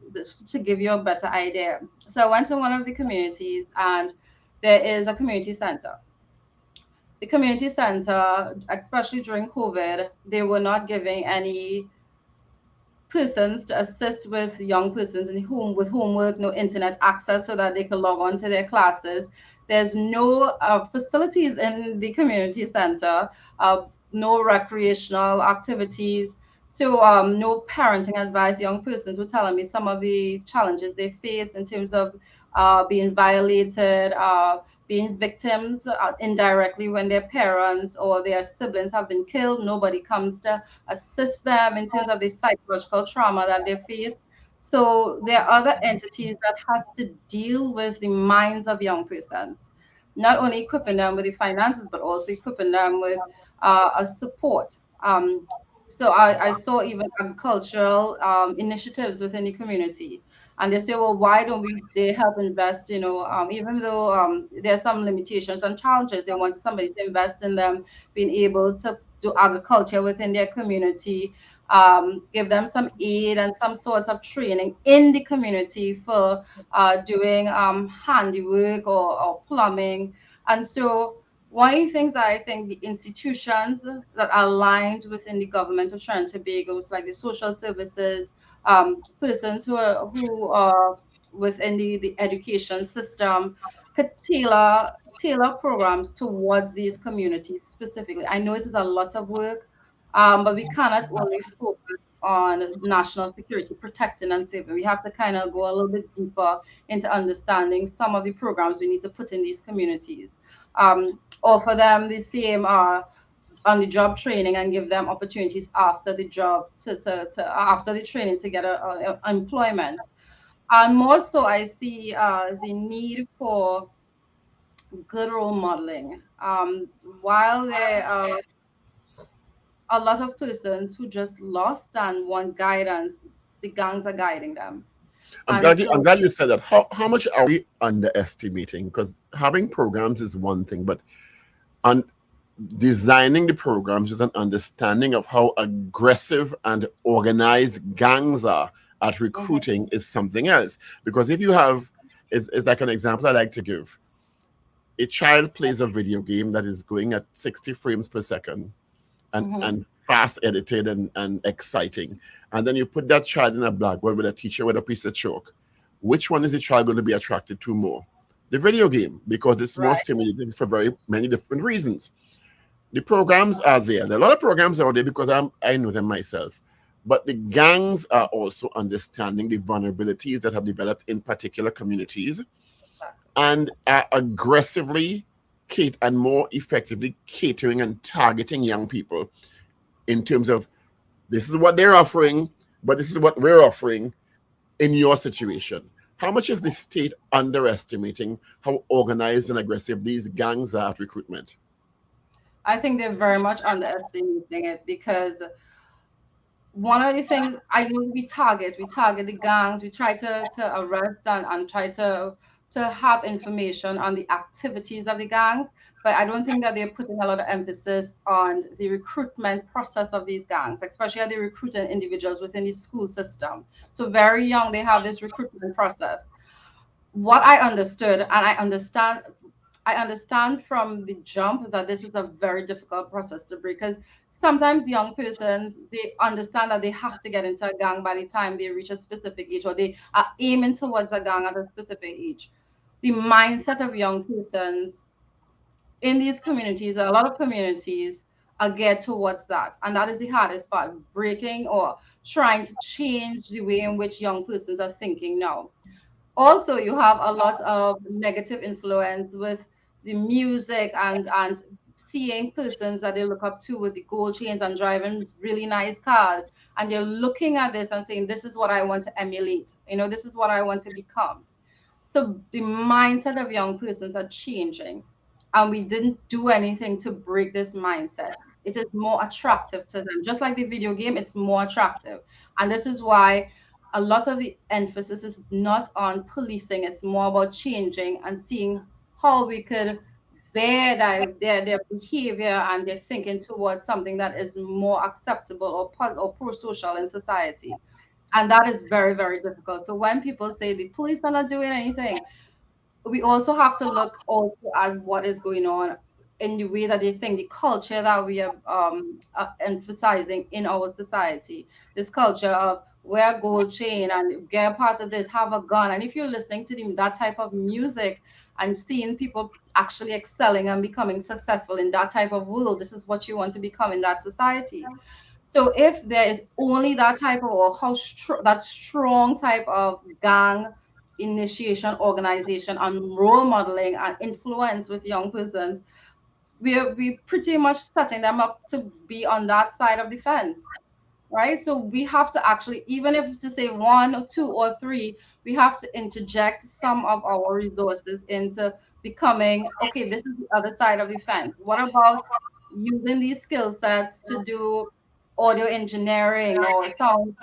to give you a better idea. So I went to one of the communities, and there is a community center. The community center, especially during COVID, they were not giving any persons to assist with young persons in with homework, no internet access so that they can log on to their classes. There's no facilities in the community center, no recreational activities. So no parenting advice. Young persons were telling me some of the challenges they face in terms of being violated, being victims indirectly when their parents or their siblings have been killed. Nobody comes to assist them in terms of the psychological trauma that they face. So there are other entities that has to deal with the minds of young persons, not only equipping them with the finances, but also equipping them with a support. So I saw even agricultural initiatives within the community, and they say, well, why don't they help invest, even though there are some limitations and challenges, they want somebody to invest in them, being able to do agriculture within their community, give them some aid and some sort of training in the community for doing handiwork or plumbing. And so one of the things I think the institutions that are aligned within the government of Trinidad and Tobago, like the social services, persons who are within the education system, could tailor tailor programs towards these communities specifically. I know it is a lot of work, but we cannot only focus on national security, protecting and saving. We have to kind of go a little bit deeper into understanding some of the programs we need to put in these communities. Offer them the same on the job training and give them opportunities after the job to after the training to get a employment. And more so, I see the need for good role modeling. While there are a lot of persons who just lost and want guidance, the gangs are guiding them. I'm glad you said that. How much are we underestimating? Because having programs is one thing, but on designing the programs with an understanding of how aggressive and organized gangs are at recruiting is something else. Because if you have, it's like an example I like to give. A child plays a video game that is going at 60 frames per second and fast edited and exciting. And then you put that child in a blackboard with a teacher with a piece of chalk. Which one is the child going to be attracted to more? The video game, because it's more stimulating for very many different reasons. The programs are there. There are a lot of programs out there because I know them myself. But the gangs are also understanding the vulnerabilities that have developed in particular communities and are aggressively and more effectively catering and targeting young people in terms of this is what they're offering, but this is what we're offering in your situation. How much is the state underestimating how organized and aggressive these gangs are at recruitment? I think they're very much underestimating it because one of the things I know we target the gangs, we try to arrest and try to have information on the activities of the gangs, but I don't think that they're putting a lot of emphasis on the recruitment process of these gangs, especially how they recruit individuals within the school system. So very young, they have this recruitment process. What I understood, and I understand from the jump that this is a very difficult process to break because sometimes young persons, they understand that they have to get into a gang by the time they reach a specific age or they are aiming towards a gang at a specific age. The mindset of young persons in these communities, a lot of communities, are geared towards that. And that is the hardest part, breaking or trying to change the way in which young persons are thinking now. Also, you have a lot of negative influence with the music and seeing persons that they look up to with the gold chains and driving really nice cars. And they're looking at this and saying, this is what I want to emulate. This is what I want to become. So the mindset of young persons are changing. And we didn't do anything to break this mindset. It is more attractive to them. Just like the video game, it's more attractive. And this is why a lot of the emphasis is not on policing. It's more about changing and seeing how we could bear their behavior and their thinking towards something that is more acceptable or pro-social in society. And that is very, very difficult. So when people say the police are not doing anything, we also have to look also at what is going on in the way that they think, the culture that we are emphasizing in our society. This culture of wear gold chain and get a part of this, have a gun. And if you're listening to that type of music and seeing people actually excelling and becoming successful in that type of world, this is what you want to become in that society. So if there is only that type of, or that strong type of gang initiation, organization, and role modeling and influence with young persons, we pretty much setting them up to be on that side of the fence, right? So we have to actually, even if it's to say 1 or 2 or 3, we have to interject some of our resources into becoming, okay, this is the other side of the fence. What about using these skill sets to do audio engineering or sound,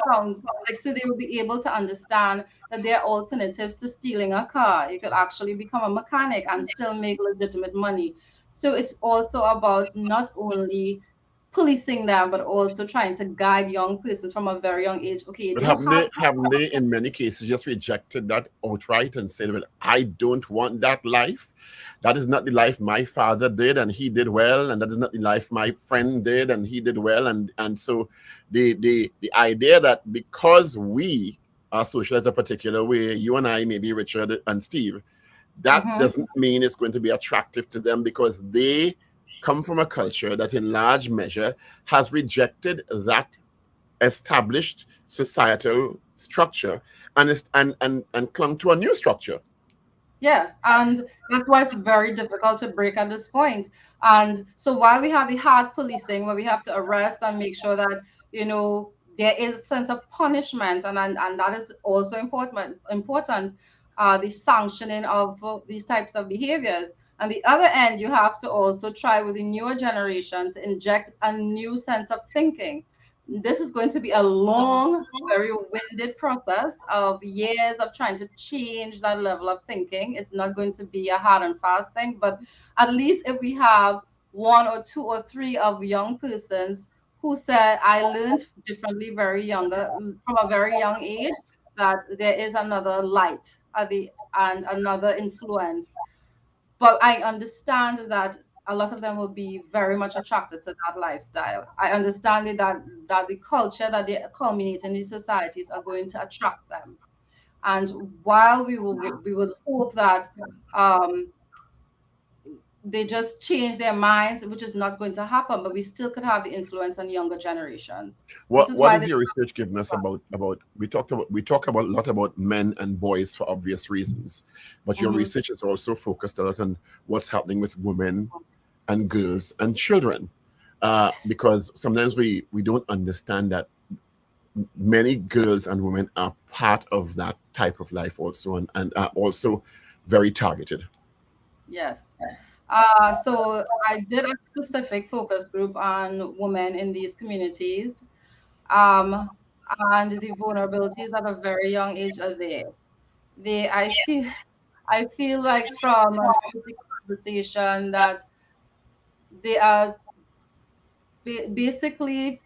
like, so they will be able to understand that there are alternatives to stealing a car. You could actually become a mechanic and still make legitimate money. So it's also about not only policing them, but also trying to guide young persons from a very young age. Okay, but haven't they in many cases just rejected that outright and said, well, I don't want that life. That is not the life my father did and he did well, and that is not the life my friend did and he did well. And so the idea that because we are socialized a particular way, you and I, maybe Richard and Steve, that doesn't mean it's going to be attractive to them, because they come from a culture that in large measure has rejected that established societal structure and clung to a new structure. Yeah, and that's why it's very difficult to break at this point. And so while we have the hard policing where we have to arrest and make sure that, there is a sense of punishment, and that is also important, the sanctioning of these types of behaviors. On the other end, you have to also try with the newer generation to inject a new sense of thinking. This is going to be a long, very winded process of years of trying to change that level of thinking. It's not going to be a hard and fast thing, but at least if we have one or two or three of young persons who said, I learned differently from a very young age, that there is another light and another influence. But I understand that a lot of them will be very much attracted to that lifestyle. I understand that the culture that they culminate in these societies are going to attract them. And while we would hope that they just change their minds, which is not going to happen, but we still could have the influence on younger generations. This is What why is your research giving us about we talk about a lot about men and boys for obvious reasons, but your research is also focused a lot on what's happening with women and girls and children, because sometimes we don't understand that many girls and women are part of that type of life also, and are also very targeted. Yes. So I did a specific focus group on women in these communities, um, and the vulnerabilities at a very young age are there. I feel like from a basic conversation that they are basically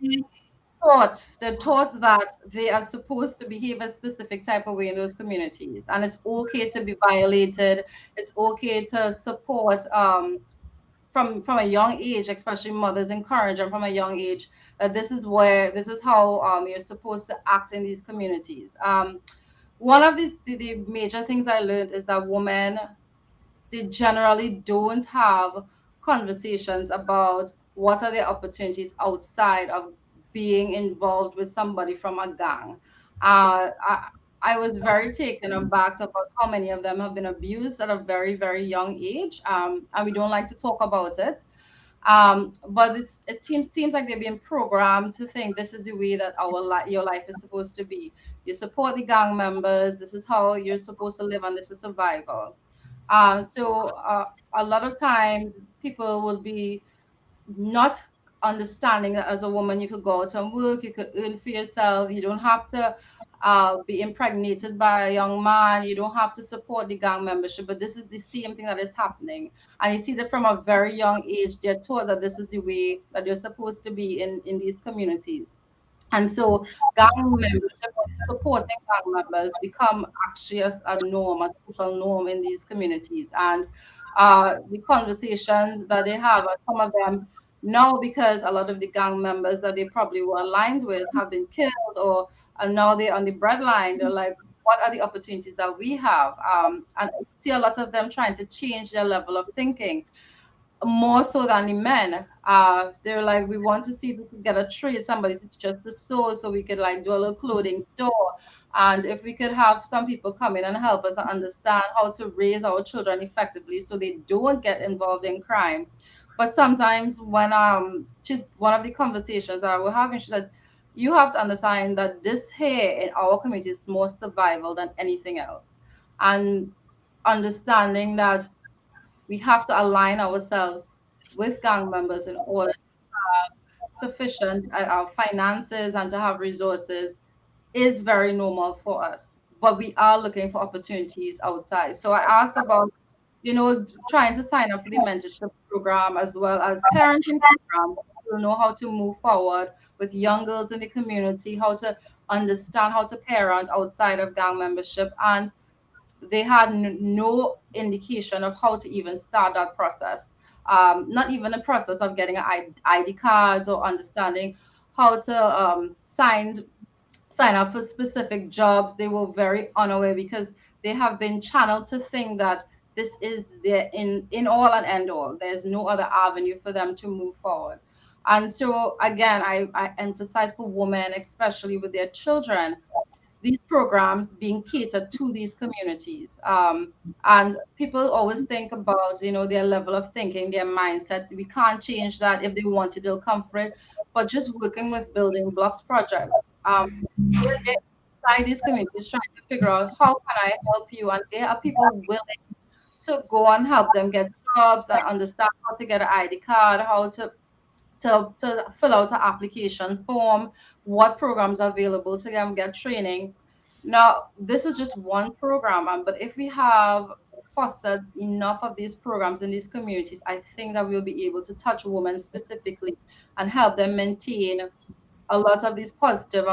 they're taught that they are supposed to behave a specific type of way in those communities, and it's okay to be violated. It's okay to support from a young age, especially mothers encourage them from a young age that this is how you're supposed to act in these communities. One of the major things I learned is that women, they generally don't have conversations about what are their opportunities outside of being involved with somebody from a gang. I was very taken aback about how many of them have been abused at a very, very young age, and we don't like to talk about it. But seems like they're being programmed to think this is the way that your life is supposed to be. You support the gang members. This is how you're supposed to live, and this is survival. So a lot of times people will be not understanding that as a woman you could go out and work, you could earn for yourself, you don't have to be impregnated by a young man, you don't have to support the gang membership. But this is the same thing that is happening, and you see that from a very young age they're taught that this is the way that they're supposed to be in these communities. And so gang membership, supporting gang members become actually a norm, a social norm in these communities. And the conversations that they have, some of them now, because a lot of the gang members that they probably were aligned with have been killed, or and now they're on the breadline, they're like, what are the opportunities that we have? And I see a lot of them trying to change their level of thinking more so than the men. They're like, we want to see if we could get a trade, somebody to teach us to sew, so we could like do a little clothing store. And if we could have some people come in and help us understand how to raise our children effectively so they don't get involved in crime. But sometimes when she's one of the conversations that we're having, she said, you have to understand that this here in our community is more survival than anything else. And understanding that we have to align ourselves with gang members in order to have sufficient finances and to have resources is very normal for us. But we are looking for opportunities outside. So I asked about, trying to sign up for the mentorship program as well as parenting programs to know how to move forward with young girls in the community, how to understand how to parent outside of gang membership. And they had no indication of how to even start that process. Not even a process of getting ID cards or understanding how to sign up for specific jobs. They were very unaware because they have been channeled to think that this is their in all and end all. There's no other avenue for them to move forward. And so again, I emphasize for women, especially with their children, these programs being catered to these communities. And people always think about, their level of thinking, their mindset. We can't change that. If they want it, they'll come for it. But just working with building blocks project, they're inside these communities trying to figure out how can I help you, and there are people willing to go and help them get jobs and understand how to get an ID card, how to fill out an application form, what programs are available to them get training. Now, this is just one program, but if we have fostered enough of these programs in these communities, I think that we'll be able to touch women specifically and help them maintain a lot of these positive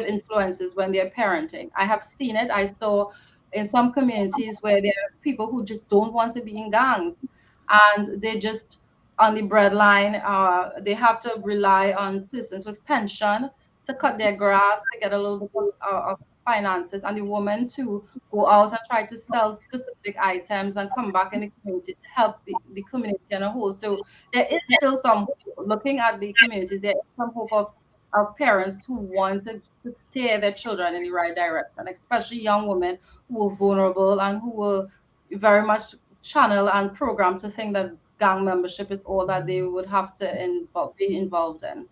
influences when they're parenting. I have seen it. I saw in some communities where there are people who just don't want to be in gangs, and they just on the breadline. They have to rely on persons with pension to cut their grass to get a little bit of finances, and the woman to go out and try to sell specific items and come back in the community to help the community as a whole. So there is still some hope. Looking at the communities, there is some hope of parents who want to steer their children in the right direction, especially young women who are vulnerable and who were very much channeled and programmed to think that gang membership is all that they would have to be involved in.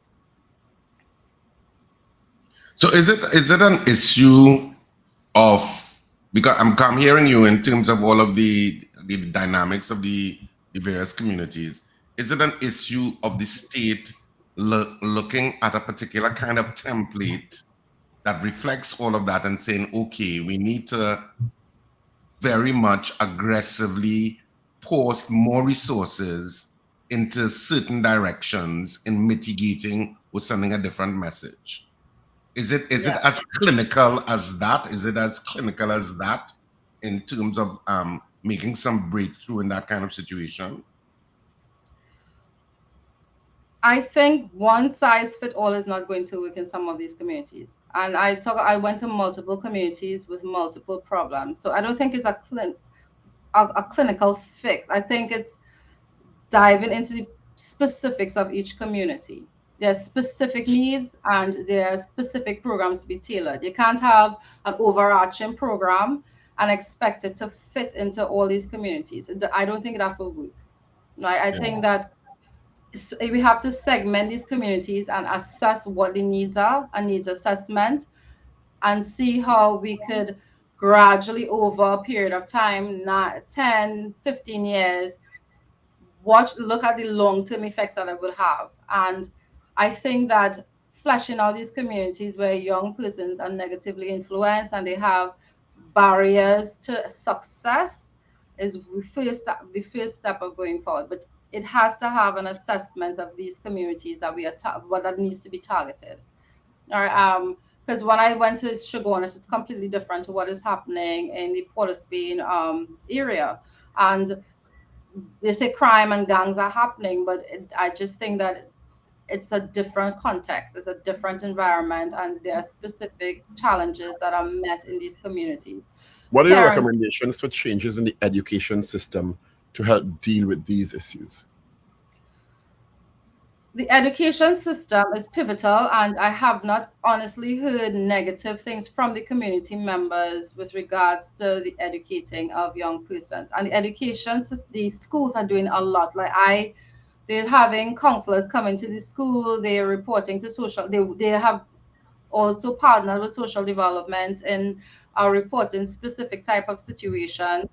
So is it an issue of, because I'm hearing you in terms of all of the dynamics of the various communities, is it an issue of the state looking at a particular kind of template that reflects all of that and saying, okay, we need to very much aggressively post more resources into certain directions in mitigating or sending a different message? Is it as clinical as that? Is it as clinical as that in terms of making some breakthrough in that kind of situation? I think one size fit all is not going to work in some of these communities. And I went to multiple communities with multiple problems. So I don't think it's a clinical fix. I think it's diving into the specifics of each community. There's specific needs and there are specific programs to be tailored. You can't have an overarching program and expect it to fit into all these communities. I don't think that will work. I think that we have to segment these communities and assess what the needs are, a needs assessment, and see how we could gradually over a period of time, 10, 15 years, look at the long-term effects that it would have. And I think that fleshing out these communities where young persons are negatively influenced and they have barriers to success is the first step of going forward. But it has to have an assessment of these communities that what that needs to be targeted. All right. Because when I went to Chaguanas, it's completely different to what is happening in the Port of Spain area. And they say crime and gangs are happening, but I just think that it's a different context, it's a different environment, and there are specific challenges that are met in these communities. What are your recommendations for changes in the education system to help deal with these issues? The education system is pivotal, and I have not honestly heard negative things from the community members with regards to the educating of young persons. And the schools are doing a lot. They're having counselors come into the school, they're reporting to they have also partnered with social development and are reporting specific type of situation.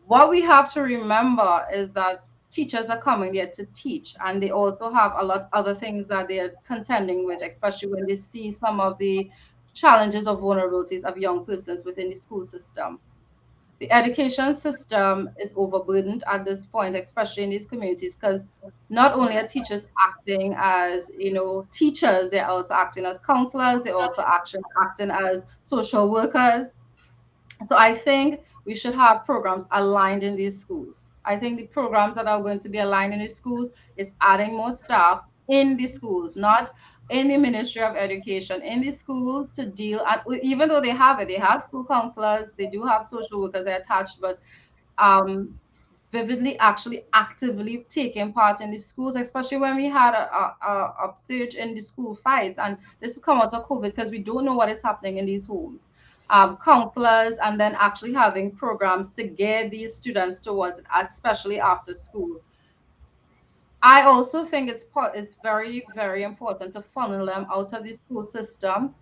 What we have to remember is that teachers are coming there to teach, and they also have a lot other things that they're contending with, especially when they see some of the challenges or vulnerabilities of young persons within the school system. The education system is overburdened at this point, especially in these communities, because not only are teachers acting as teachers, they're also acting as counselors, they're also acting as social workers. So I think we should have programs aligned in these schools. I think the programs that are going to be aligned in these schools is adding more staff in the schools, not in the Ministry of Education, in the schools to deal, and even though they have school counselors, they do have social workers they're attached, but vividly actually actively taking part in the schools, especially when we had a upsurge in the school fights. And this has come out of COVID because we don't know what is happening in these homes. Counselors, and then actually having programs to get these students towards it, especially after school. I also think it's very, very important to funnel them out of the school system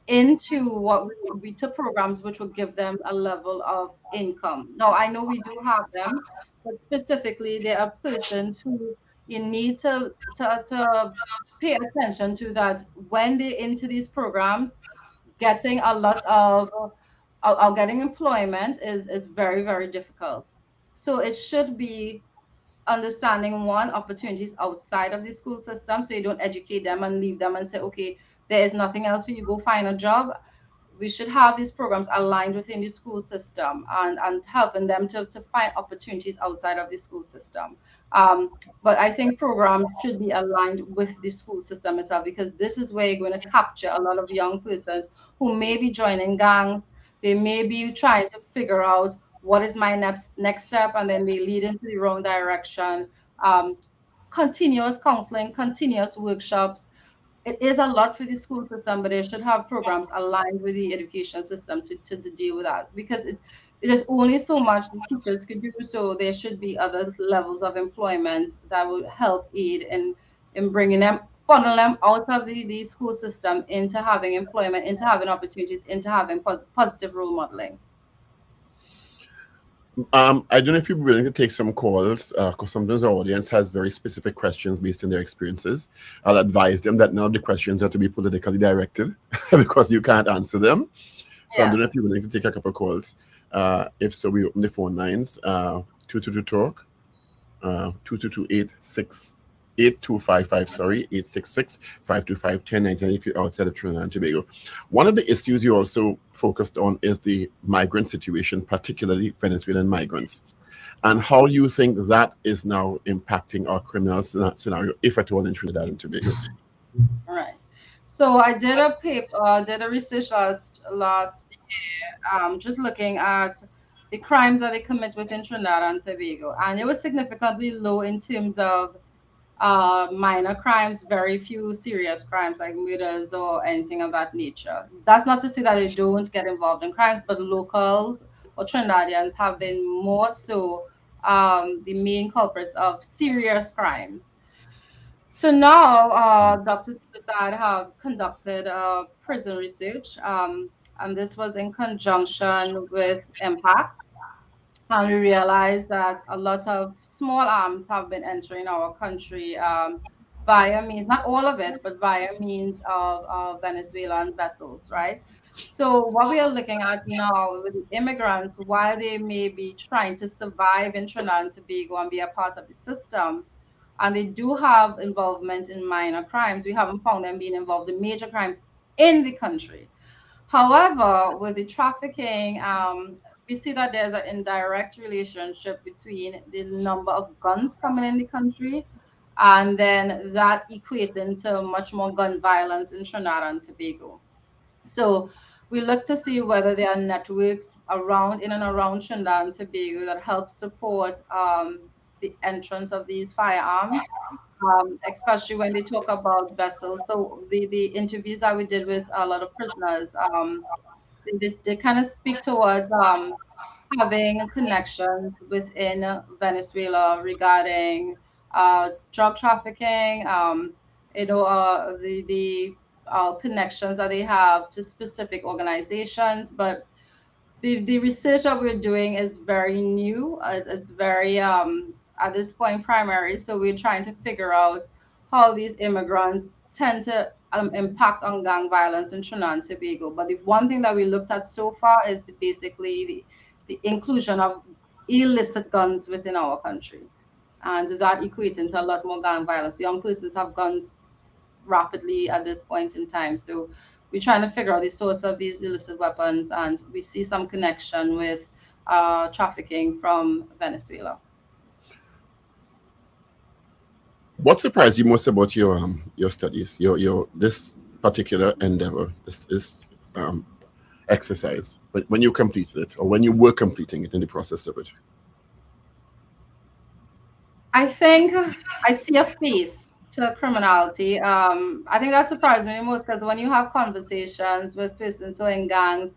into what would be to programs which would give them a level of income. Now, I know we do have them, but specifically there are persons who you need to pay attention to, that when they're into these programs, getting a lot of getting employment is very, very difficult. So it should be understanding one, opportunities outside of the school system, so you don't educate them and leave them and say, okay, there is nothing else for you, go find a job. We should have these programs aligned within the school system, and helping them to find opportunities outside of the school system. But I think programs should be aligned with the school system itself, because this is where you're going to capture a lot of young persons who may be joining gangs. They may be trying to figure out what is my next step, and then they lead into the wrong direction. Um, Continuous counseling, continuous workshops, it is a lot for the school system, but they should have programs aligned with the education system to deal with that, because it is only so much the teachers could do. So there should be other levels of employment that would help aid in bringing them, funnel them out of the school system into having employment, into having opportunities, into having positive role modeling. I don't know if you're willing to take some calls, because sometimes our audience has very specific questions based on their experiences. I'll advise them that none of the questions are to be politically directed because you can't answer them. So I don't know if you're willing to take a couple of calls. If so, we open the phone lines, 222 talk, 2228 8255, sorry, 866-525-1099 if you're outside of Trinidad and Tobago. One of the issues you also focused on is the migrant situation, particularly Venezuelan migrants, and how you think that is now impacting our criminal scenario, if at all, in Trinidad and Tobago. All right. So I did a paper, did a research last year, just looking at the crimes that they commit within Trinidad and Tobago, and it was significantly low in terms of minor crimes, very few serious crimes like murders or anything of that nature. That's not to say that they don't get involved in crimes, but locals or Trinidadians have been more so the main culprits of serious crimes. So now, Dr. Prasad have conducted prison research, and this was in conjunction with Impact. And we realized that a lot of small arms have been entering our country via means, not all of it, but via means of Venezuelan vessels, right? So what we are looking at now with the immigrants, while they may be trying to survive in Trinidad and Tobago and be a part of the system, and they do have involvement in minor crimes, we haven't found them being involved in major crimes in the country. However, with the trafficking, we see that there's an indirect relationship between the number of guns coming in the country, and then that equates into much more gun violence in Trinidad and Tobago. So we look to see whether there are networks around, in and around Trinidad and Tobago, that help support the entrance of these firearms, especially when they talk about vessels. So the interviews that we did with a lot of prisoners, they kind of speak towards having connections within Venezuela regarding drug trafficking, the connections that they have to specific organizations. But the research that we're doing is very new. It's very, at this point, primary. So we're trying to figure out how these immigrants tend to impact on gang violence in Trinidad and Tobago. But the one thing that we looked at so far is basically the inclusion of illicit guns within our country. And that equates into a lot more gang violence. Young persons have guns rapidly at this point in time. So we're trying to figure out the source of these illicit weapons, and we see some connection with trafficking from Venezuela. What surprised you most about your studies, your this particular endeavor, this exercise, when you completed it or when you were completing it in the process of it? I think I see a face to criminality. I think that surprised me the most because when you have conversations with persons who are in gangs,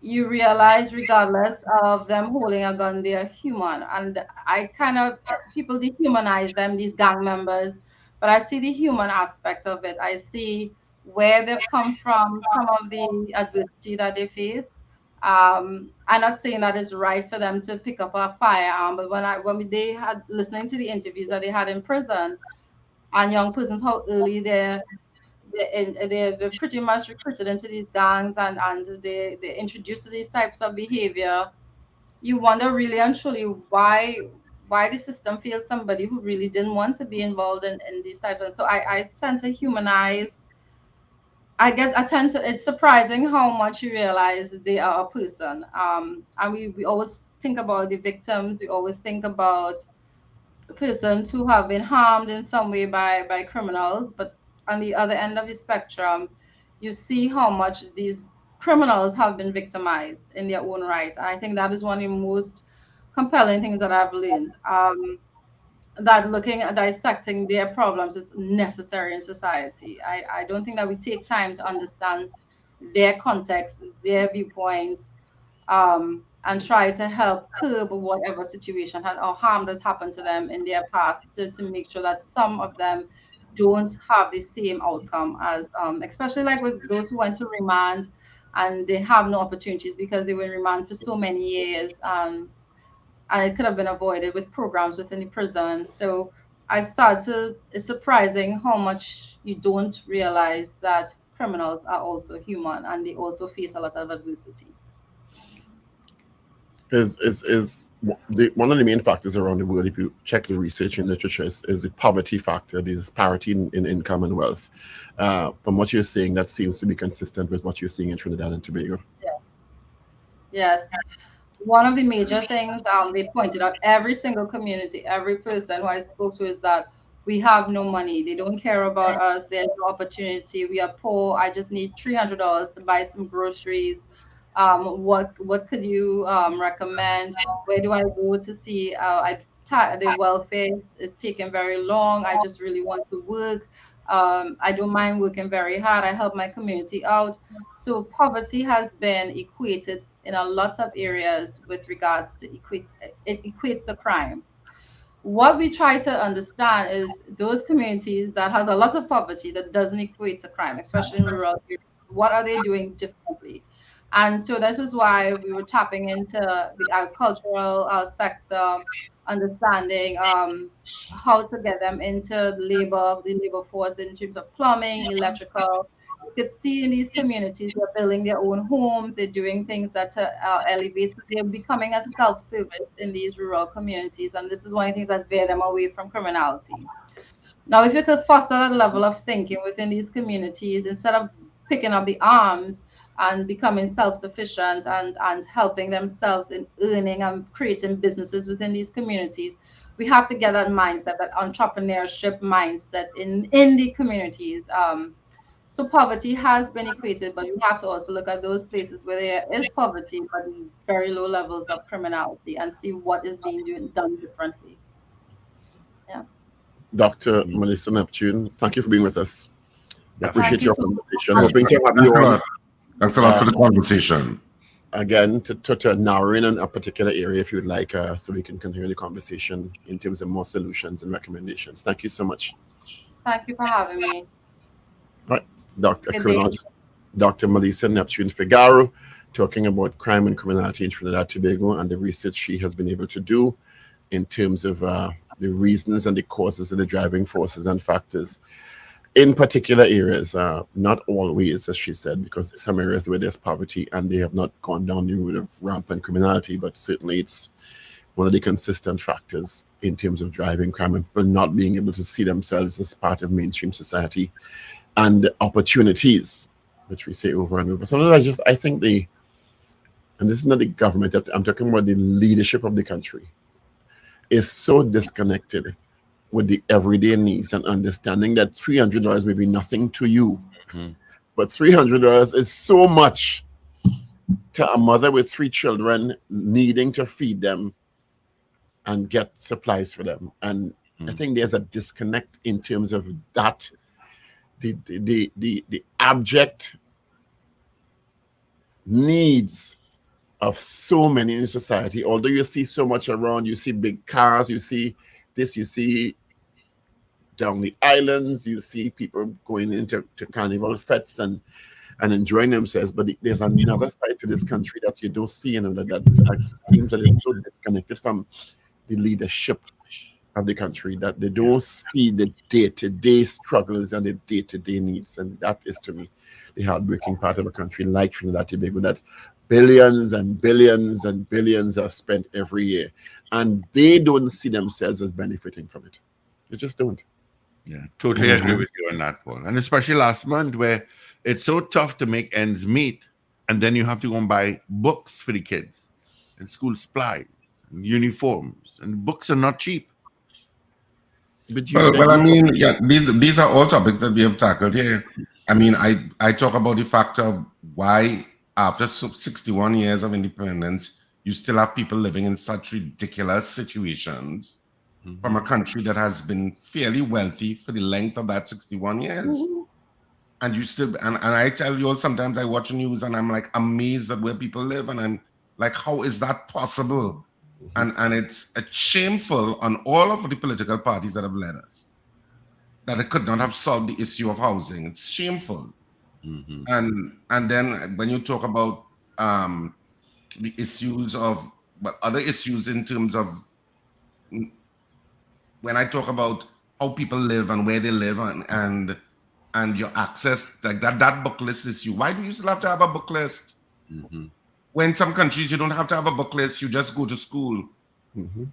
you realize regardless of them holding a gun, they are human. And I kind of, people dehumanize them, these gang members, but I see the human aspect of it. I see where they've come from, some of the adversity that they face. I'm not saying that it's right for them to pick up a firearm, but they had listening to the interviews that they had in prison and young persons, how early they're pretty much recruited into these gangs and they're introduced to these types of behavior. You wonder really and truly why the system feels somebody who really didn't want to be involved in these types of, so I tend to humanize. I tend to, it's surprising how much you realize they are a person. And we always think about the victims, we always think about persons who have been harmed in some way by criminals, but on the other end of the spectrum, you see how much these criminals have been victimized in their own right. And I think that is one of the most compelling things that I've learned. That looking at dissecting their problems is necessary in society. I don't think that we take time to understand their context, their viewpoints, and try to help curb whatever situation has or harm that's happened to them in their past to make sure that some of them don't have the same outcome as, especially like with those who went to remand and they have no opportunities because they were in remand for so many years. And it could have been avoided with programs within the prison. So I started to, it's surprising how much you don't realize that criminals are also human and they also face a lot of adversity. One of the main factors around the world, if you check the research and literature, is the poverty factor, the disparity in income and wealth. From what you're saying, that seems to be consistent with what you're seeing in Trinidad and Tobago. Yes. Yes. One of the major things they pointed out, every single community, every person who I spoke to, is that we have no money. They don't care about us. There's no opportunity. We are poor. I just need $300 to buy some groceries. What could you recommend? Where do I go to see? The welfare is taking very long. I just really want to work. I don't mind working very hard. I help my community out. So poverty has been equated in a lot of areas with regards to it equates to crime. What we try to understand is those communities that has a lot of poverty that doesn't equate to crime, especially in rural areas. What are they doing differently? And so this is why we were tapping into the agricultural sector, understanding how to get them into the labor force in terms of plumbing, electrical. You could see in these communities they're building their own homes, they're doing things that elevate, so they're becoming a self-service in these rural communities, and this is one of the things that veer them away from criminality. Now, if you could foster that level of thinking within these communities, instead of picking up the arms and becoming self-sufficient and helping themselves in earning and creating businesses within these communities, we have to get that mindset, that entrepreneurship mindset in the communities. So poverty has been equated, but we have to also look at those places where there is poverty but very low levels of criminality and see what is being done differently. Yeah. Dr. Melissa Neptune, thank you for being with us. Yeah. Appreciate your conversation. Thank Hoping to have Thanks you a on. lot. Thanks a lot for the conversation. Again, to narrow in on a particular area if you would like, so we can continue the conversation in terms of more solutions and recommendations. Thank you so much. Thank you for having me. Right, criminologist Dr. Melissa Neptune Figaro, talking about crime and criminality in Trinidad and Tobago and the research she has been able to do in terms of the reasons and the causes and the driving forces and factors in particular areas, not always, as she said, because some areas where there's poverty and they have not gone down the route of rampant criminality, but certainly it's one of the consistent factors in terms of driving crime and people not being able to see themselves as part of mainstream society and the opportunities, which we say over and over. Sometimes I think and this is not the government, I'm talking about the leadership of the country, is so disconnected with the everyday needs and understanding that $300 may be nothing to you, but $300 is so much to a mother with 3 children needing to feed them and get supplies for them. And I think there's a disconnect in terms of that, the abject needs of so many in society. Although you see so much around, you see big cars, you see this, you see down the islands, you see people going into carnival fetes and enjoying themselves. But there's another side to this country that you don't see, and that seems that it's so disconnected from the leadership of the country, that they don't see the day-to-day struggles and the day-to-day needs. And that is, to me, the heartbreaking part of a country like Trinidad and Tobago, that billions and billions and billions are spent every year, and they don't see themselves as benefiting from it. They just don't. Yeah, totally agree with you on that, Paul. And especially last month, where it's so tough to make ends meet, and then you have to go and buy books for the kids and school supplies and uniforms, and books are not cheap. But well, I mean, yeah, these are all topics that we have tackled here. I mean, I talk about the fact of why after 61 years of independence, you still have people living in such ridiculous situations from a country that has been fairly wealthy for the length of that 61 years. And you still, and I tell you all, sometimes I watch news and I'm like amazed at where people live, and I'm like, how is that possible? And it's shameful on all of the political parties that have led us, that it could not have solved the issue of housing. It's shameful. And then when you talk about the issues of, but other issues in terms of, when I talk about how people live and where they live and your access, like that book list issue. Why do you still have to have a book list? When some countries you don't have to have a book list, you just go to school.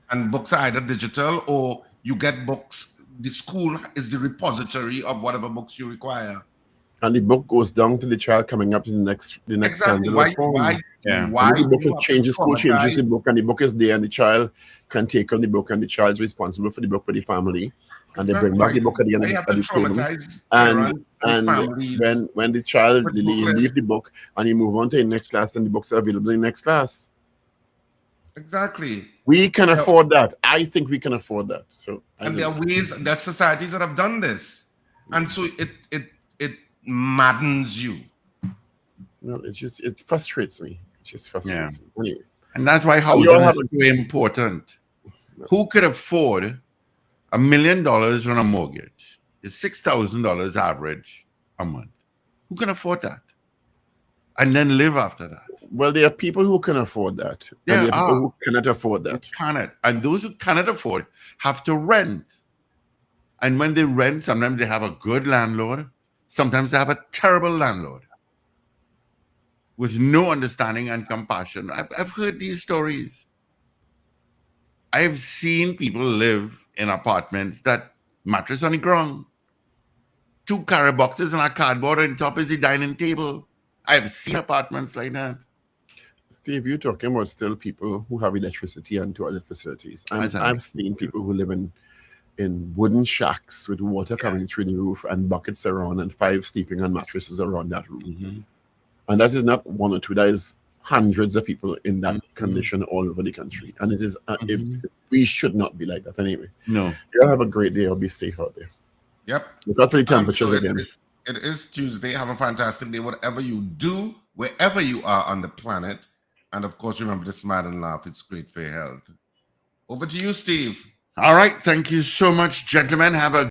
And books are either digital or you get books. The school is the repository of whatever books you require. And the book goes down to the child coming up to the next exactly. Why the book is changed, school changes the book, and the book is there, and the child can take on the book, and the child is responsible for the book for the family, and they bring back the book at the end of the table. And when the child leave the book and you move on to the next class, and the books are available in the next class. Exactly. We can afford that. I think we can afford that. So, and there are ways, there are societies that have done this, and so it maddens you. No, it frustrates me. It just frustrates me. Anyway. And that's why housing is so important. Who could afford $1 million on a mortgage? It's $6,000 average a month. Who can afford that? And then live after that? Well, there are people who can afford that. There and there are people who cannot afford that. Cannot. And those who cannot afford have to rent. And when they rent, sometimes they have a good landlord. Sometimes they have a terrible landlord with no understanding and compassion. I've heard these stories. I've seen people live in apartments that mattress on the ground, 2 carry boxes and a cardboard, and top is the dining table. I've seen apartments like that. Steve, you're talking about still people who have electricity and toilet facilities. I've seen people who live in wooden shacks with water coming through the roof and buckets around and 5 sleeping on mattresses around that room. And that is not 1 or 2, that is hundreds of people in that condition all over the country. And it is we should not be like that anyway. No. You'll have a great day. I'll be safe out there. Yep. Look out for the temperatures again. It is Tuesday. Have a fantastic day, whatever you do, wherever you are on the planet. And of course, remember to smile and laugh. It's great for your health. Over to you, Steve. All right. Thank you so much, gentlemen. Have a